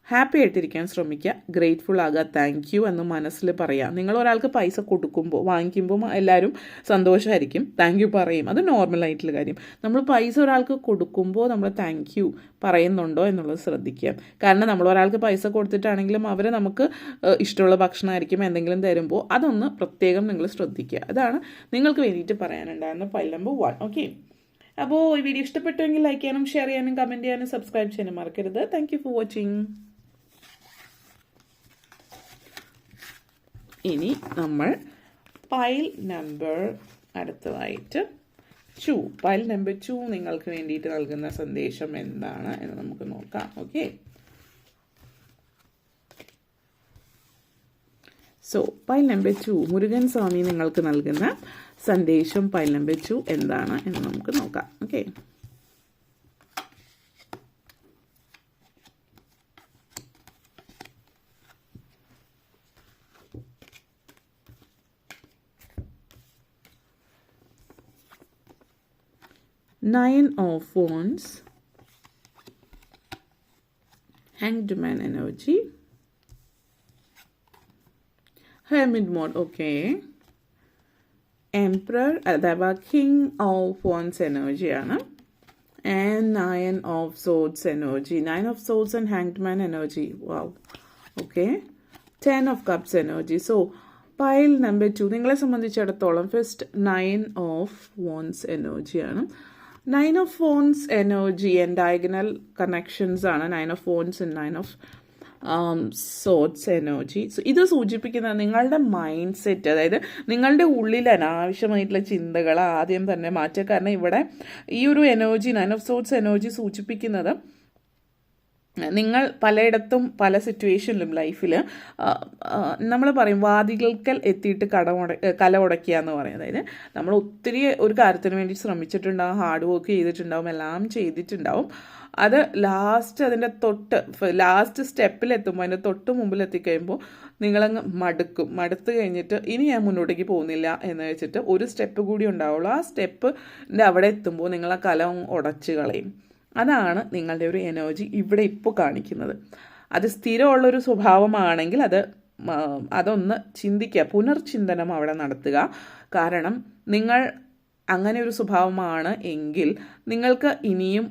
ഹാപ്പി ആയിട്ടിരിക്കാൻ ശ്രമിക്കുക. ഗ്രേറ്റ്ഫുൾ ആകുക, താങ്ക് യു എന്ന് മനസ്സിൽ പറയുക. നിങ്ങൾ ഒരാൾക്ക് പൈസ കൊടുക്കുമ്പോൾ വാങ്ങിക്കുമ്പോൾ എല്ലാവരും സന്തോഷമായിരിക്കും, താങ്ക് യു പറയും. അത് നോർമലായിട്ടുള്ള കാര്യം. നമ്മൾ പൈസ ഒരാൾക്ക് കൊടുക്കുമ്പോൾ നമ്മൾ താങ്ക് യു പറയുന്നുണ്ടോ എന്നുള്ളത് ശ്രദ്ധിക്കുക. കാരണം നമ്മൾ ഒരാൾക്ക് പൈസ കൊടുത്തിട്ടാണെങ്കിലും അവർ നമുക്ക് ഇഷ്ടമുള്ള ഭക്ഷണമായിരിക്കും എന്തെങ്കിലും തരുമ്പോൾ അതൊന്ന് പ്രത്യേകം നിങ്ങൾ ശ്രദ്ധിക്കുക. അതാണ് നിങ്ങൾക്ക് വേണ്ടിയിട്ട് പറയാനുണ്ടായിരുന്ന ഫയൽ നമ്പർ 1. ഓക്കെ, അപ്പോൾ ഈ വീഡിയോ ഇഷ്ടപ്പെട്ടുവെങ്കിൽ ലൈക്ക് ചെയ്യാനും ഷെയർ ചെയ്യാനും കമൻറ്റ് ചെയ്യാനും സബ്സ്ക്രൈബ് ചെയ്യാനും മറക്കരുത്. Thank you for watching. ഇനി നമ്മൾ പൈൽ നമ്പർ അടുത്തതായിട്ട് 2, പൈൽ നമ്പർ 2 നിങ്ങൾക്ക് വേണ്ടിയിട്ട് നൽകുന്ന സന്ദേശം എന്താണ് എന്ന് നമുക്ക് നോക്കാം. Okay, so pile number 2 Murugan Swami നിങ്ങൾക്ക് നൽകുന്ന സന്ദേശം പൈൽ നമ്പർ 2 എന്താണ് എന്ന് നമുക്ക് നോക്കാം. Okay, Nine of Wands, Hanged Man energy, Hermit mode. Okay, Emperor അഥവാ King of Wands energy ആണ്. And Nine of Swords energy, Nine of Swords and Hanged Man energy. Wow. Okay, Ten of Cups energy. So pile number 2 നിങ്ങളെ സംബന്ധിച്ചിടത്തോളം first 9 of Wands energy ആണ്. 9 of Wands energy and diagonal connections ആണ് 9 of Wands and 9 of Swords energy. So ഇത് സൂചിപ്പിക്കുന്നത് നിങ്ങളുടെ mind set, അതായത് നിങ്ങളുടെ ഉള്ളിൽ അനാവശ്യമായിട്ടുള്ള ചിന്തകൾ ആദ്യം തന്നെ മാറ്റുക. കാരണം ഇവിടെ ഈ ഒരു എനർജി 9 of Swords energy സൂചിപ്പിക്കുന്നത് നിങ്ങൾ പലയിടത്തും പല സിറ്റുവേഷനിലും ലൈഫിൽ നമ്മൾ പറയും വാതിൽക്കൽ എത്തിയിട്ട് കല ഉടക്കുക എന്ന് പറയും. അതായത് നമ്മൾ ഒത്തിരി ഒരു കാര്യത്തിന് വേണ്ടി ശ്രമിച്ചിട്ടുണ്ടാവും, ഹാർഡ് വർക്ക് ചെയ്തിട്ടുണ്ടാവും, എല്ലാം ചെയ്തിട്ടുണ്ടാവും. അത് അതിൻ്റെ ലാസ്റ്റ് സ്റ്റെപ്പിലെത്തുമ്പോൾ അതിൻ്റെ തൊട്ട് മുമ്പിൽ എത്തിക്കഴിയുമ്പോൾ നിങ്ങളങ്ങ് മടുത്ത് കഴിഞ്ഞിട്ട് ഇനി ഞാൻ മുന്നോട്ടേക്ക് പോകുന്നില്ല എന്ന് വെച്ചിട്ട് ഒരു സ്റ്റെപ്പ് കൂടി ഉണ്ടാവുള്ളൂ. ആ സ്റ്റെപ്പിൻ്റെ അവിടെ എത്തുമ്പോൾ നിങ്ങൾ ആ കല ഉടച്ച് കളയും. അതാണ് നിങ്ങളുടെ ഒരു എനർജി ഇവിടെ ഇപ്പോൾ കാണിക്കുന്നത്. അത് സ്ഥിരമുള്ളൊരു സ്വഭാവമാണെങ്കിൽ അതൊന്ന് ചിന്തിക്കുക, പുനർചിന്തനം അവിടെ നടത്തുക. കാരണം നിങ്ങൾ അങ്ങനെ ഒരു സ്വഭാവമാണ് എങ്കിൽ നിങ്ങൾക്ക് ഇനിയും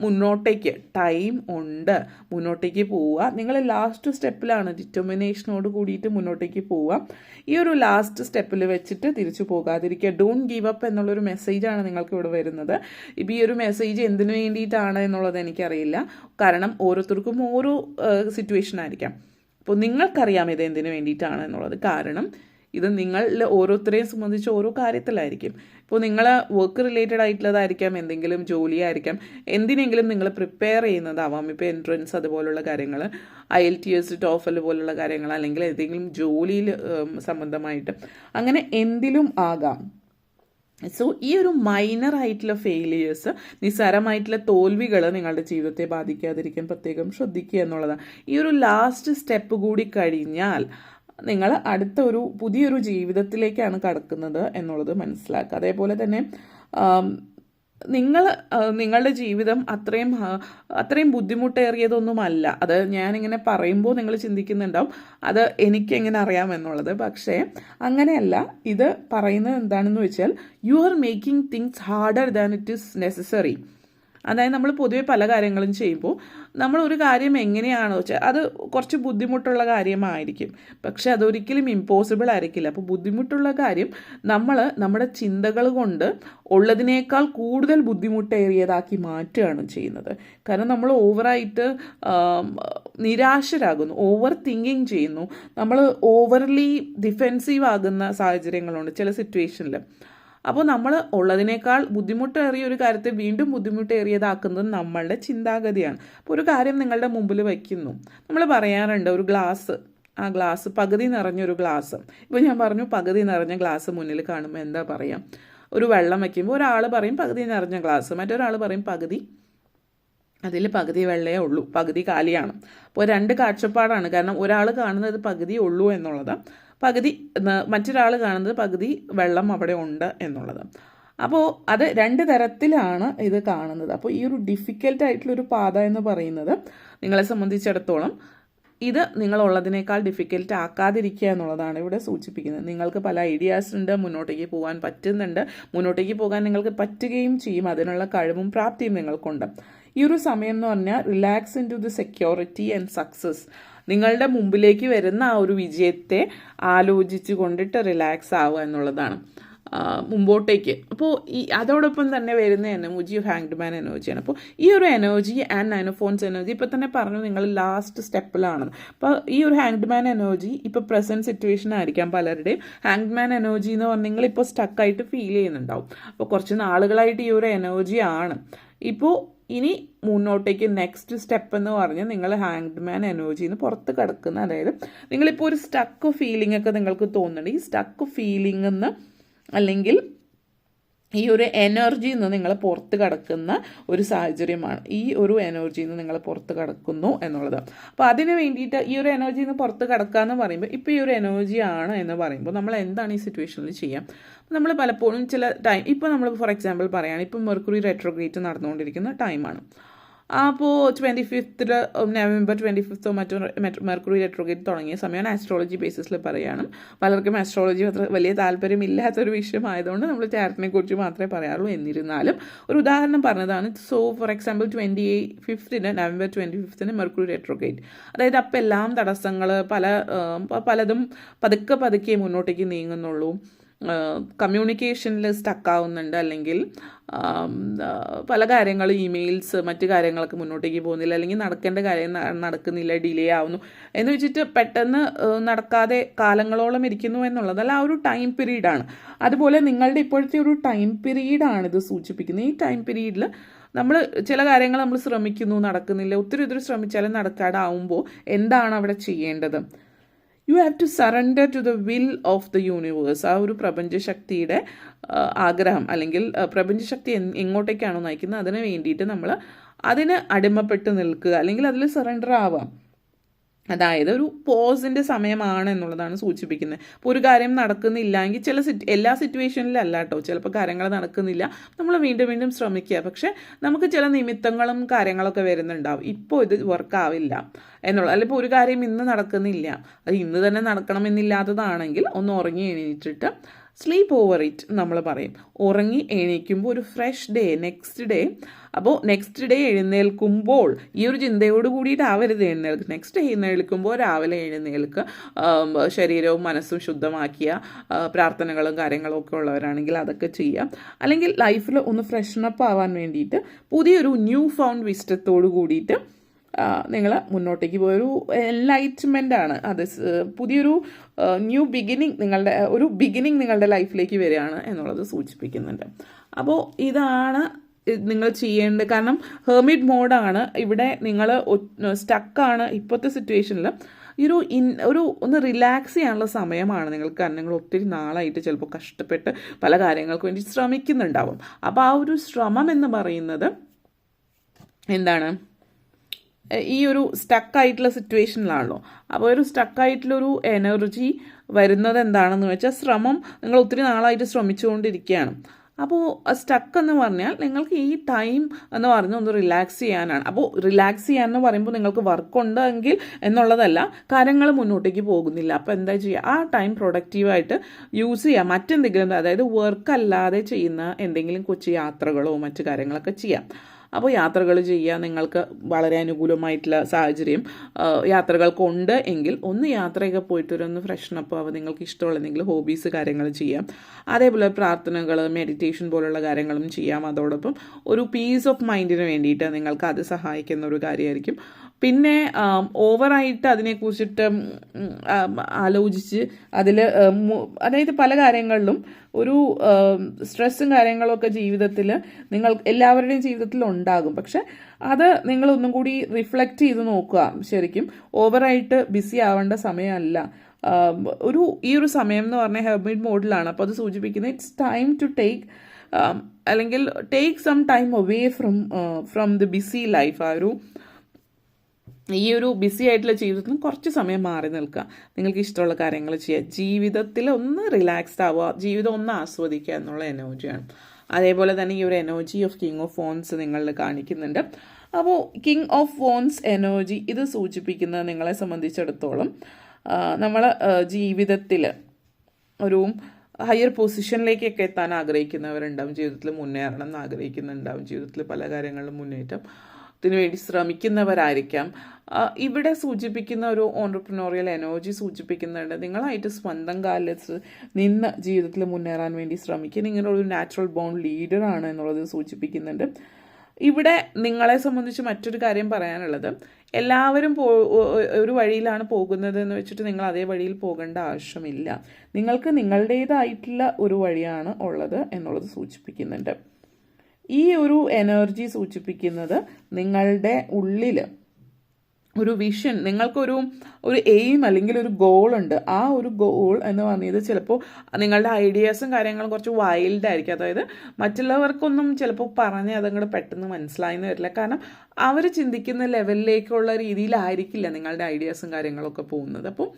മുന്നോട്ടേക്ക് ടൈം ഉണ്ട്, മുന്നോട്ടേക്ക് പോവുക. നിങ്ങൾ ലാസ്റ്റ് സ്റ്റെപ്പിലാണ്, ഡിറ്റർമിനേഷനോട് കൂടിയിട്ട് മുന്നോട്ടേക്ക് പോവുക. ഈ ഒരു ലാസ്റ്റ് സ്റ്റെപ്പിൽ വെച്ചിട്ട് തിരിച്ചു പോകാതിരിക്കുക. ഡോണ്ട് ഗീവ് അപ്പ് എന്നുള്ളൊരു മെസ്സേജാണ് നിങ്ങൾക്ക് ഇവിടെ വരുന്നത്. ഇപ്പോൾ ഈ ഒരു മെസ്സേജ് എന്തിനു വേണ്ടിയിട്ടാണ് എന്നുള്ളത് എനിക്കറിയില്ല. കാരണം ഓരോരുത്തർക്കും ഓരോ സിറ്റുവേഷൻ ആയിരിക്കാം. അപ്പോൾ നിങ്ങൾക്കറിയാം ഇത് എന്തിനു വേണ്ടിയിട്ടാണ് എന്നുള്ളത്. കാരണം ഇത് നിങ്ങളിൽ ഓരോരുത്തരെയും സംബന്ധിച്ച് ഓരോ കാര്യത്തിലായിരിക്കും. ഇപ്പോൾ നിങ്ങൾ വർക്ക് റിലേറ്റഡ് ആയിട്ടുള്ളതായിരിക്കാം, എന്തെങ്കിലും ജോലിയായിരിക്കാം, എന്തിനെങ്കിലും നിങ്ങൾ പ്രിപ്പയർ ചെയ്യുന്നതാവാം. ഇപ്പോൾ എൻട്രൻസ് അതുപോലുള്ള കാര്യങ്ങൾ, IELTS TOEFL പോലുള്ള കാര്യങ്ങൾ, അല്ലെങ്കിൽ ഏതെങ്കിലും ജോലിയിൽ സംബന്ധമായിട്ട്, അങ്ങനെ എന്തിലും ആകാം. സോ ഈ ഒരു മൈനർ ആയിട്ടുള്ള ഫെയിലിയേഴ്സ്, നിസ്സാരമായിട്ടുള്ള തോൽവികൾ നിങ്ങളുടെ ജീവിതത്തെ ബാധിക്കാതിരിക്കാൻ പ്രത്യേകം ശ്രദ്ധിക്കുക എന്നുള്ളതാണ്. ഈ ഒരു ലാസ്റ്റ് സ്റ്റെപ്പ് കൂടി കഴിഞ്ഞാൽ നിങ്ങൾ പുതിയൊരു ജീവിതത്തിലേക്കാണ് കടക്കുന്നത് എന്നുള്ളത് മനസ്സിലാക്കുക. അതേപോലെ തന്നെ നിങ്ങളുടെ ജീവിതം അത്രയും ബുദ്ധിമുട്ടേറിയതൊന്നുമല്ല. അത് ഞാനിങ്ങനെ പറയുമ്പോൾ നിങ്ങൾ ചിന്തിക്കുന്നുണ്ടാവും അത് എനിക്കെങ്ങനെ അറിയാമെന്നുള്ളത്. പക്ഷേ അങ്ങനെയല്ല. ഇത് പറയുന്നത് എന്താണെന്ന് വെച്ചാൽ you are making things harder than it is necessary. അതായത് നമ്മൾ പൊതുവെ പല കാര്യങ്ങളും ചെയ്യുമ്പോൾ നമ്മൾ ഒരു കാര്യം എങ്ങനെയാണോ വെച്ചാൽ അത് കുറച്ച് ബുദ്ധിമുട്ടുള്ള കാര്യമായിരിക്കും, പക്ഷെ അതൊരിക്കലും ഇമ്പോസിബിൾ ആയിരിക്കില്ല. അപ്പോൾ ബുദ്ധിമുട്ടുള്ള കാര്യം നമ്മുടെ ചിന്തകൾ കൊണ്ട് ഉള്ളതിനേക്കാൾ കൂടുതൽ ബുദ്ധിമുട്ടേറിയതാക്കി മാറ്റുകയാണ് ചെയ്യുന്നത്. കാരണം നമ്മൾ ഓവറായിട്ട് നിരാശരാകുന്നു, ഓവർ തിങ്കിങ് ചെയ്യുന്നു, നമ്മൾ ഓവർലി ഡിഫെൻസീവ് ആകുന്ന സാഹചര്യങ്ങളുണ്ട് ചില സിറ്റുവേഷനിൽ. അപ്പോൾ നമ്മൾ ഉള്ളതിനേക്കാൾ ബുദ്ധിമുട്ടേറിയ ഒരു കാര്യത്തെ വീണ്ടും ബുദ്ധിമുട്ടേറിയതാക്കുന്നത് നമ്മളുടെ ചിന്താഗതിയാണ്. അപ്പോൾ ഒരു കാര്യം നിങ്ങളുടെ മുമ്പിൽ വയ്ക്കുന്നു, നമ്മൾ പറയാറുണ്ട് ഒരു ഗ്ലാസ്, ആ ഗ്ലാസ് പകുതി നിറഞ്ഞൊരു ഗ്ലാസ്, ഇപ്പോൾ ഞാൻ പറഞ്ഞു പകുതി നിറഞ്ഞ ഗ്ലാസ് മുന്നിൽ കാണുമ്പോൾ എന്താ പറയുക, ഒരു വെള്ളം വയ്ക്കുമ്പോൾ ഒരാൾ പറയും പകുതി നിറഞ്ഞ ഗ്ലാസ്, മറ്റൊരാൾ പറയും അതിൽ പകുതി വെള്ളയേ ഉള്ളൂ, പകുതി കാലിയാണ്. അപ്പോൾ രണ്ട് കാഴ്ചപ്പാടാണ്. കാരണം ഒരാൾ കാണുന്നത് പകുതി ഉള്ളൂ എന്നുള്ളത്, മറ്റൊരാൾ കാണുന്നത് പകുതി വെള്ളം അവിടെ ഉണ്ട് എന്നുള്ളത്. അപ്പോൾ അത് രണ്ട് തരത്തിലാണ് ഇത് കാണുന്നത്. അപ്പോൾ ഈ ഒരു ഡിഫിക്കൽട്ടായിട്ടുള്ളൊരു പാത എന്ന് പറയുന്നത് നിങ്ങളെ സംബന്ധിച്ചിടത്തോളം ഇത് നിങ്ങളുള്ളതിനേക്കാൾ ഡിഫിക്കൽട്ട് ആക്കാതിരിക്കുക എന്നുള്ളതാണ് ഇവിടെ സൂചിപ്പിക്കുന്നത്. നിങ്ങൾക്ക് പല ഐഡിയാസ് ഉണ്ട്, മുന്നോട്ടേക്ക് പോകാൻ പറ്റുന്നുണ്ട്, മുന്നോട്ടേക്ക് പോകാൻ നിങ്ങൾക്ക് പറ്റുകയും ചെയ്യും, അതിനുള്ള കഴിവും പ്രാപ്തിയും നിങ്ങൾക്കുണ്ട്. ഈ ഒരു സമയം എന്ന് പറഞ്ഞാൽ relax into the security and success. നിങ്ങളുടെ മുമ്പിലേക്ക് വരുന്ന ആ ഒരു വിജയത്തെ ആലോചിച്ച് കൊണ്ടിട്ട് റിലാക്സ് ആവുക എന്നുള്ളതാണ് മുമ്പോട്ടേക്ക്. അപ്പോൾ അതോടൊപ്പം തന്നെ വരുന്ന എനർജി ഹാങ്ഡ് മാൻ എനർജിയാണ്. അപ്പോൾ ഈ ഒരു energy and 9 of Wands energy ഇപ്പോൾ തന്നെ പറഞ്ഞു നിങ്ങൾ ലാസ്റ്റ് സ്റ്റെപ്പിലാണ്. അപ്പോൾ ഈ ഒരു ഹാങ്ഡ് മാൻ എനർജി ഇപ്പോൾ പ്രസൻറ്റ് സിറ്റുവേഷൻ ആയിരിക്കാം പലരുടെയും. ഹാങ്ഡ് മാൻ എനർജി എന്ന് പറഞ്ഞാൽ നിങ്ങളിപ്പോൾ സ്റ്റക്കായിട്ട് ഫീൽ ചെയ്യുന്നുണ്ടാവും. അപ്പോൾ കുറച്ച് നാളുകളായിട്ട് ഈ ഒരു എനർജി ആണ്. ഇപ്പോൾ ഇനി മുന്നോട്ടേക്ക് നെക്സ്റ്റ് സ്റ്റെപ്പ് എന്ന് പറഞ്ഞാൽ നിങ്ങൾ ഹാങ്ഡ് മാൻ എനർജിന്ന് പുറത്ത് കിടക്കുന്ന, അതായത് നിങ്ങളിപ്പോൾ ഒരു സ്റ്റക്ക് ഫീലിംഗ് ഒക്കെ നിങ്ങൾക്ക് തോന്നുന്നുണ്ട്. ഈ സ്റ്റക്ക് ഫീലിംഗ് എന്ന് അല്ലെങ്കിൽ ഈ ഒരു എനർജിയിൽ നിന്ന് നിങ്ങൾ പുറത്ത് കടക്കുന്ന ഒരു സാഹചര്യമാണ്. ഈ ഒരു എനർജിയിൽ നിന്ന് നിങ്ങൾ പുറത്ത് കടക്കുന്നു എന്നുള്ളത്. അപ്പോൾ അതിന് വേണ്ടിയിട്ട് ഈ ഒരു എനർജിയിൽ നിന്ന് പുറത്ത് കടക്കുക എന്ന് പറയുമ്പോൾ ഇപ്പോൾ ഈ ഒരു എനർജി ആണ് എന്ന് പറയുമ്പോൾ നമ്മൾ എന്താണ് ഈ സിറ്റുവേഷനിൽ ചെയ്യാം? നമ്മൾ പലപ്പോഴും ചില ടൈം, ഇപ്പോൾ നമ്മൾ ഫോർ എക്സാമ്പിൾ പറയുകയാണ്, ഇപ്പോൾ മെർക്കുറി റെട്രോഗ്രേഡ് നടന്നുകൊണ്ടിരിക്കുന്ന ടൈമാണ്. അപ്പോൾ 25th November 25th മറ്റോ മെർക്കുറി റെട്രോഗ്രേഡ് തുടങ്ങിയ സമയമാണ്. ആസ്ട്രോളജി ബേസിസിൽ പറയുകയാണ്. പലർക്കും ആസ്ട്രോളജി അത്ര വലിയ താല്പര്യമില്ലാത്തൊരു വിഷയമായതുകൊണ്ട് നമ്മൾ ചാർട്ടിനെ കുറിച്ച് മാത്രമേ പറയാറുള്ളൂ. എന്നിരുന്നാലും ഒരു ഉദാഹരണം പറഞ്ഞതാണ്. So for example 25th November 25th mercury retrograde, അതായത് അപ്പം എല്ലാം തടസ്സങ്ങൾ പലതും പതുക്കെ മുന്നോട്ടേക്ക് നീങ്ങുന്നുള്ളൂ. കമ്മ്യൂണിക്കേഷനിൽ സ്റ്റക്കാവുന്നുണ്ട്, അല്ലെങ്കിൽ പല കാര്യങ്ങളും ഇമെയിൽസ് മറ്റു കാര്യങ്ങളൊക്കെ മുന്നോട്ടേക്ക് പോകുന്നില്ല, അല്ലെങ്കിൽ നടക്കേണ്ട കാര്യം നടക്കുന്നില്ല, ഡിലേ ആവുന്നു എന്ന് വെച്ചിട്ട് പെട്ടെന്ന് നടക്കാതെ കാലങ്ങളോളം ഇരിക്കുന്നു എന്നുള്ളതല്ല, ആ ഒരു ടൈം പീരീഡാണ്. അതുപോലെ നിങ്ങളുടെ ഇപ്പോഴത്തെ ഒരു ടൈം പീരീഡാണ് ഇത് സൂചിപ്പിക്കുന്നത്. ഈ ടൈം പീരീഡിൽ നമ്മൾ ചില കാര്യങ്ങൾ നമ്മൾ ശ്രമിക്കുന്നു, നടക്കുന്നില്ല, ഒത്തിരി ശ്രമിച്ചാലും നടക്കാതാവുമ്പോൾ എന്താണ് അവിടെ ചെയ്യേണ്ടത്? You have to surrender to the will of the universe. ആ ഒരു പ്രപഞ്ചശക്തിയുടെ ആഗ്രഹം, അല്ലെങ്കിൽ പ്രപഞ്ചശക്തി എങ്ങോട്ടേക്കാണോ നയിക്കുന്നത് അതിന് വേണ്ടിയിട്ട് നമ്മൾ അതിന് അടിമപ്പെട്ട് നിൽക്കുക, അല്ലെങ്കിൽ അതിൽ സറണ്ടർ ആവാം. അതായത് ഒരു പോസിൻ്റെ സമയമാണ് എന്നുള്ളതാണ് സൂചിപ്പിക്കുന്നത്. അപ്പോൾ ഒരു കാര്യം നടക്കുന്നില്ലെങ്കിൽ എല്ലാ സിറ്റുവേഷനിലല്ല കേട്ടോ, ചിലപ്പോൾ കാര്യങ്ങൾ നടക്കുന്നില്ല, നമ്മൾ വീണ്ടും ശ്രമിക്കുക. പക്ഷേ നമുക്ക് ചില നിമിത്തങ്ങളും കാര്യങ്ങളൊക്കെ വരുന്നുണ്ടാവും. ഇപ്പോൾ ഇത് വർക്കാവില്ല എന്നുള്ളത്, അല്ലെങ്കിൽ ഒരു കാര്യം ഇന്ന് നടക്കുന്നില്ല, അത് ഇന്ന് തന്നെ നടക്കണമെന്നില്ലാത്തതാണെങ്കിൽ ഒന്ന് ഉറങ്ങി എണീറ്റിട്ട് സ്ലീപ്പ് ഓവർ ഇറ്റ് നമ്മൾ പറയും. ഉറങ്ങി എണീക്കുമ്പോൾ ഒരു ഫ്രഷ് ഡേ നെക്സ്റ്റ് ഡേ. അപ്പോൾ നെക്സ്റ്റ് ഡേ എഴുന്നേൽക്കുമ്പോൾ ഈ ഒരു ചിന്തയോട് കൂടിയിട്ടാവരുത് എഴുന്നേൽക്കുക. നെക്സ്റ്റ് ഡേ എഴുന്നേൽക്കുമ്പോൾ രാവിലെ എഴുന്നേൽക്കുക, ശരീരവും മനസ്സും ശുദ്ധമാക്കിയ പ്രാർത്ഥനകളും കാര്യങ്ങളും ഒക്കെ ഉള്ളവരാണെങ്കിൽ അതൊക്കെ ചെയ്യാം. അല്ലെങ്കിൽ ലൈഫിൽ ഒന്ന് ഫ്രഷനപ്പ് ആവാൻ വേണ്ടിയിട്ട് പുതിയൊരു ന്യൂ ഫൗണ്ട് വിസ്റ്റത്തോട് കൂടിയിട്ട് നിങ്ങൾ മുന്നോട്ടേക്ക് പോയൊരു എൻലൈറ്റ്മെൻ്റ് ആണ് അത്. പുതിയൊരു ന്യൂ ബിഗിനിങ്, നിങ്ങളുടെ ലൈഫിലേക്ക് വരികയാണ് എന്നുള്ളത് സൂചിപ്പിക്കുന്നുണ്ട്. അപ്പോൾ ഇതാണ് നിങ്ങൾ ചെയ്യേണ്ടത്. കാരണം ഹെർമിറ്റ് മോഡാണ് ഇവിടെ, നിങ്ങൾ സ്റ്റക്കാണ് ഇപ്പോഴത്തെ സിറ്റുവേഷനിൽ. ഈ ഒന്ന് റിലാക്സ് ചെയ്യാനുള്ള സമയമാണ് നിങ്ങൾക്ക്. കാരണം നിങ്ങൾ ഒത്തിരി നാളായിട്ട് ചിലപ്പോൾ കഷ്ടപ്പെട്ട് പല കാര്യങ്ങൾക്ക് വേണ്ടി ശ്രമിക്കുന്നുണ്ടാവും. അപ്പോൾ ആ ഒരു ശ്രമം എന്ന് പറയുന്നത് എന്താണ്? ഈ ഒരു സ്റ്റക്കായിട്ടുള്ള സിറ്റുവേഷനിലാണല്ലോ. അപ്പോൾ ഒരു സ്റ്റക്കായിട്ടുള്ളൊരു എനർജി വരുന്നത് എന്താണെന്ന് വെച്ചാൽ ശ്രമം. നിങ്ങൾ ഒത്തിരി നാളായിട്ട് ശ്രമിച്ചുകൊണ്ടിരിക്കുകയാണ്. അപ്പോൾ സ്റ്റക്ക് എന്ന് പറഞ്ഞാൽ നിങ്ങൾക്ക് ഈ ടൈം എന്ന് പറഞ്ഞാൽ ഒന്ന് റിലാക്സ് ചെയ്യാനാണ്. അപ്പോൾ റിലാക്സ് ചെയ്യാമെന്ന് പറയുമ്പോൾ നിങ്ങൾക്ക് വർക്ക് ഉണ്ടെങ്കിൽ എന്നുള്ളതല്ല, കാര്യങ്ങൾ മുന്നോട്ടേക്ക് പോകുന്നില്ല. അപ്പോൾ എന്താ ചെയ്യുക? ആ ടൈം പ്രൊഡക്റ്റീവായിട്ട് യൂസ് ചെയ്യുക. മറ്റെന്തെങ്കിലും, അതായത് വർക്ക് അല്ലാതെ ചെയ്യുന്ന എന്തെങ്കിലും കൊച്ചു യാത്രകളോ മറ്റു കാര്യങ്ങളൊക്കെ ചെയ്യാം. അപ്പോൾ യാത്രകൾ ചെയ്യുക, നിങ്ങൾക്ക് വളരെ അനുകൂലമായിട്ടുള്ള സാഹചര്യം യാത്രകൾക്കുണ്ട് എങ്കിൽ ഒന്ന് യാത്രയൊക്കെ പോയിട്ട് ഒന്ന് ഫ്രഷനപ്പ് ആവുക. നിങ്ങൾക്ക് ഇഷ്ടമുള്ള എന്തെങ്കിലും ഹോബീസ് കാര്യങ്ങൾ ചെയ്യാം. അതേപോലെ പ്രാർത്ഥനകൾ, മെഡിറ്റേഷൻ പോലുള്ള കാര്യങ്ങളും ചെയ്യാം. അതോടൊപ്പം ഒരു പീസ് ഓഫ് മൈൻഡിന് വേണ്ടിയിട്ട് നിങ്ങൾക്ക് അത് സഹായിക്കുന്ന ഒരു കാര്യമായിരിക്കും. പിന്നെ ഓവറായിട്ട് അതിനെക്കുറിച്ചിട്ട് ആലോചിച്ച് അതിൽ അതായത് പല കാര്യങ്ങളിലും ഒരു സ്ട്രെസ്സും കാര്യങ്ങളൊക്കെ ജീവിതത്തിൽ എല്ലാവരുടെയും ജീവിതത്തിൽ ഉണ്ടാകും. പക്ഷെ അത് നിങ്ങളൊന്നും കൂടി റിഫ്ലക്റ്റ് ചെയ്ത് നോക്കുക. ശരിക്കും ഓവറായിട്ട് ബിസി ആവേണ്ട സമയമല്ല. ഈ ഒരു സമയം എന്ന് പറഞ്ഞാൽ ഹെർമിറ്റ് മോഡിലാണ്. അപ്പോൾ അത് സൂചിപ്പിക്കുന്നത് ഇറ്റ്സ് ടൈം ടു ടേക്ക് അല്ലെങ്കിൽ take some time away from the busy life. ഈ ഒരു ബിസി ആയിട്ടുള്ള ജീവിതത്തിൽ കുറച്ച് സമയം മാറി നിൽക്കുക, നിങ്ങൾക്ക് ഇഷ്ടമുള്ള കാര്യങ്ങൾ ചെയ്യുക, ജീവിതത്തിൽ ഒന്ന് റിലാക്സ്ഡ് ആവുക, ജീവിതം ഒന്ന് ആസ്വദിക്കുക എന്നുള്ള എനർജിയാണ്. അതേപോലെ തന്നെ ഈ ഒരു energy of king of wands നിങ്ങളിൽ കാണിക്കുന്നുണ്ട്. അപ്പോൾ കിങ് ഓഫ് വോൺസ് എനർജി ഇത് സൂചിപ്പിക്കുന്നത് നിങ്ങളെ സംബന്ധിച്ചിടത്തോളം നമ്മൾ ജീവിതത്തിൽ ഒരു ഹയർ പൊസിഷനിലേക്കൊക്കെ എത്താൻ ആഗ്രഹിക്കുന്നവരുണ്ടാവും, ജീവിതത്തിൽ മുന്നേറണം എന്ന് ആഗ്രഹിക്കുന്നുണ്ടാവും, ജീവിതത്തിൽ പല കാര്യങ്ങളിലും മുന്നേറ്റം വേണ്ടി ശ്രമിക്കുന്നവരായിരിക്കാം. ഇവിടെ സൂചിപ്പിക്കുന്ന ഒരു ഓൺട്രപ്രനോറിയൽ എനർജി സൂചിപ്പിക്കുന്നുണ്ട് നിങ്ങളായിട്ട് സ്വന്തം കാലത്ത് നിന്ന് ജീവിതത്തിൽ മുന്നേറാൻ വേണ്ടി ശ്രമിക്കുക. നിങ്ങളൊരു നാച്ചുറൽ ബോൺ ലീഡറാണ് എന്നുള്ളത് സൂചിപ്പിക്കുന്നുണ്ട്. ഇവിടെ നിങ്ങളെ സംബന്ധിച്ച് മറ്റൊരു കാര്യം പറയാനുള്ളത്, എല്ലാവരും ഒരു വഴിയിലാണ് പോകുന്നത് എന്ന് വെച്ചിട്ട് നിങ്ങൾ അതേ വഴിയിൽ പോകേണ്ട ആവശ്യമില്ല. നിങ്ങൾക്ക് നിങ്ങളുടേതായിട്ടുള്ള ഒരു വഴിയാണ് ഉള്ളത് എന്നുള്ളത് സൂചിപ്പിക്കുന്നുണ്ട്. ഈ ഒരു എനർജി സൂചിപ്പിക്കുന്നത് നിങ്ങളുടെ ഉള്ളിൽ ഒരു വിഷൻ, നിങ്ങൾക്കൊരു എയിം അല്ലെങ്കിൽ ഒരു ഗോൾ ഉണ്ട്. ആ ഒരു ഗോൾ എന്ന് പറഞ്ഞത് ചിലപ്പോൾ നിങ്ങളുടെ ഐഡിയാസും കാര്യങ്ങളും കുറച്ച് വൈൽഡ് ആയിരിക്കും. അതായത് മറ്റുള്ളവർക്കൊന്നും ചിലപ്പോൾ പറഞ്ഞ് അതങ്ങോട്ട് പെട്ടെന്ന് മനസ്സിലായെന്ന് വരില്ല. കാരണം അവർ ചിന്തിക്കുന്ന ലെവലിലേക്കുള്ള രീതിയിലായിരിക്കില്ല നിങ്ങളുടെ ഐഡിയാസും കാര്യങ്ങളൊക്കെ പോകുന്നത്. അപ്പോൾ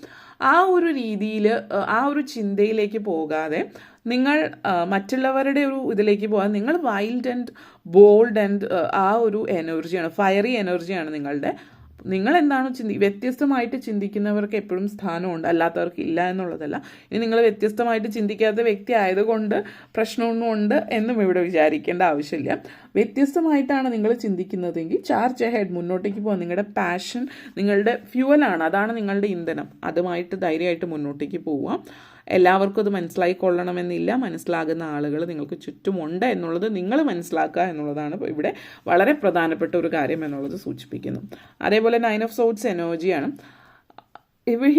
ആ ഒരു രീതിയിൽ ആ ഒരു ചിന്തയിലേക്ക് പോകാതെ നിങ്ങൾ മറ്റുള്ളവരുടെ ഒരു ഇതിലേക്ക് പോകാൻ നിങ്ങൾ വൈൽഡ് ആൻഡ് ബോൾഡ് ആൻഡ് ആ ഒരു എനർജിയാണ്, ഫയറി എനർജിയാണ് നിങ്ങളുടെ. നിങ്ങൾ എന്താണ് വ്യത്യസ്തമായിട്ട് ചിന്തിക്കുന്നവർക്ക് എപ്പോഴും സ്ഥാനമുണ്ട്, അല്ലാത്തവർക്ക് ഇല്ല എന്നുള്ളതല്ല. ഇനി നിങ്ങൾ വ്യത്യസ്തമായിട്ട് ചിന്തിക്കാത്ത വ്യക്തി ആയതുകൊണ്ട് പ്രശ്നമൊന്നും ഉണ്ട് എന്നും ഇവിടെ വിചാരിക്കേണ്ട ആവശ്യമില്ല. വ്യത്യസ്തമായിട്ടാണ് നിങ്ങൾ ചിന്തിക്കുന്നതെങ്കിൽ ചാർജ് അഹെഡ്, മുന്നോട്ടേക്ക് പോകാൻ. നിങ്ങളുടെ പാഷൻ നിങ്ങളുടെ ഫ്യൂവലാണ്, അതാണ് നിങ്ങളുടെ ഇന്ധനം. അതുമായിട്ട് ധൈര്യമായിട്ട് മുന്നോട്ടേക്ക് പോവുക. എല്ലാവർക്കും അത് മനസ്സിലായിക്കൊള്ളണമെന്നില്ല. മനസ്സിലാകുന്ന ആളുകൾ നിങ്ങൾക്ക് ചുറ്റുമുണ്ട് എന്നുള്ളത് നിങ്ങൾ മനസ്സിലാക്കുക എന്നുള്ളതാണ് ഇവിടെ വളരെ പ്രധാനപ്പെട്ട ഒരു കാര്യം എന്നുള്ളത് സൂചിപ്പിക്കുന്നു. അതേപോലെ 9 ഓഫ് സോർഡ്സ് എനർജിയാണ്.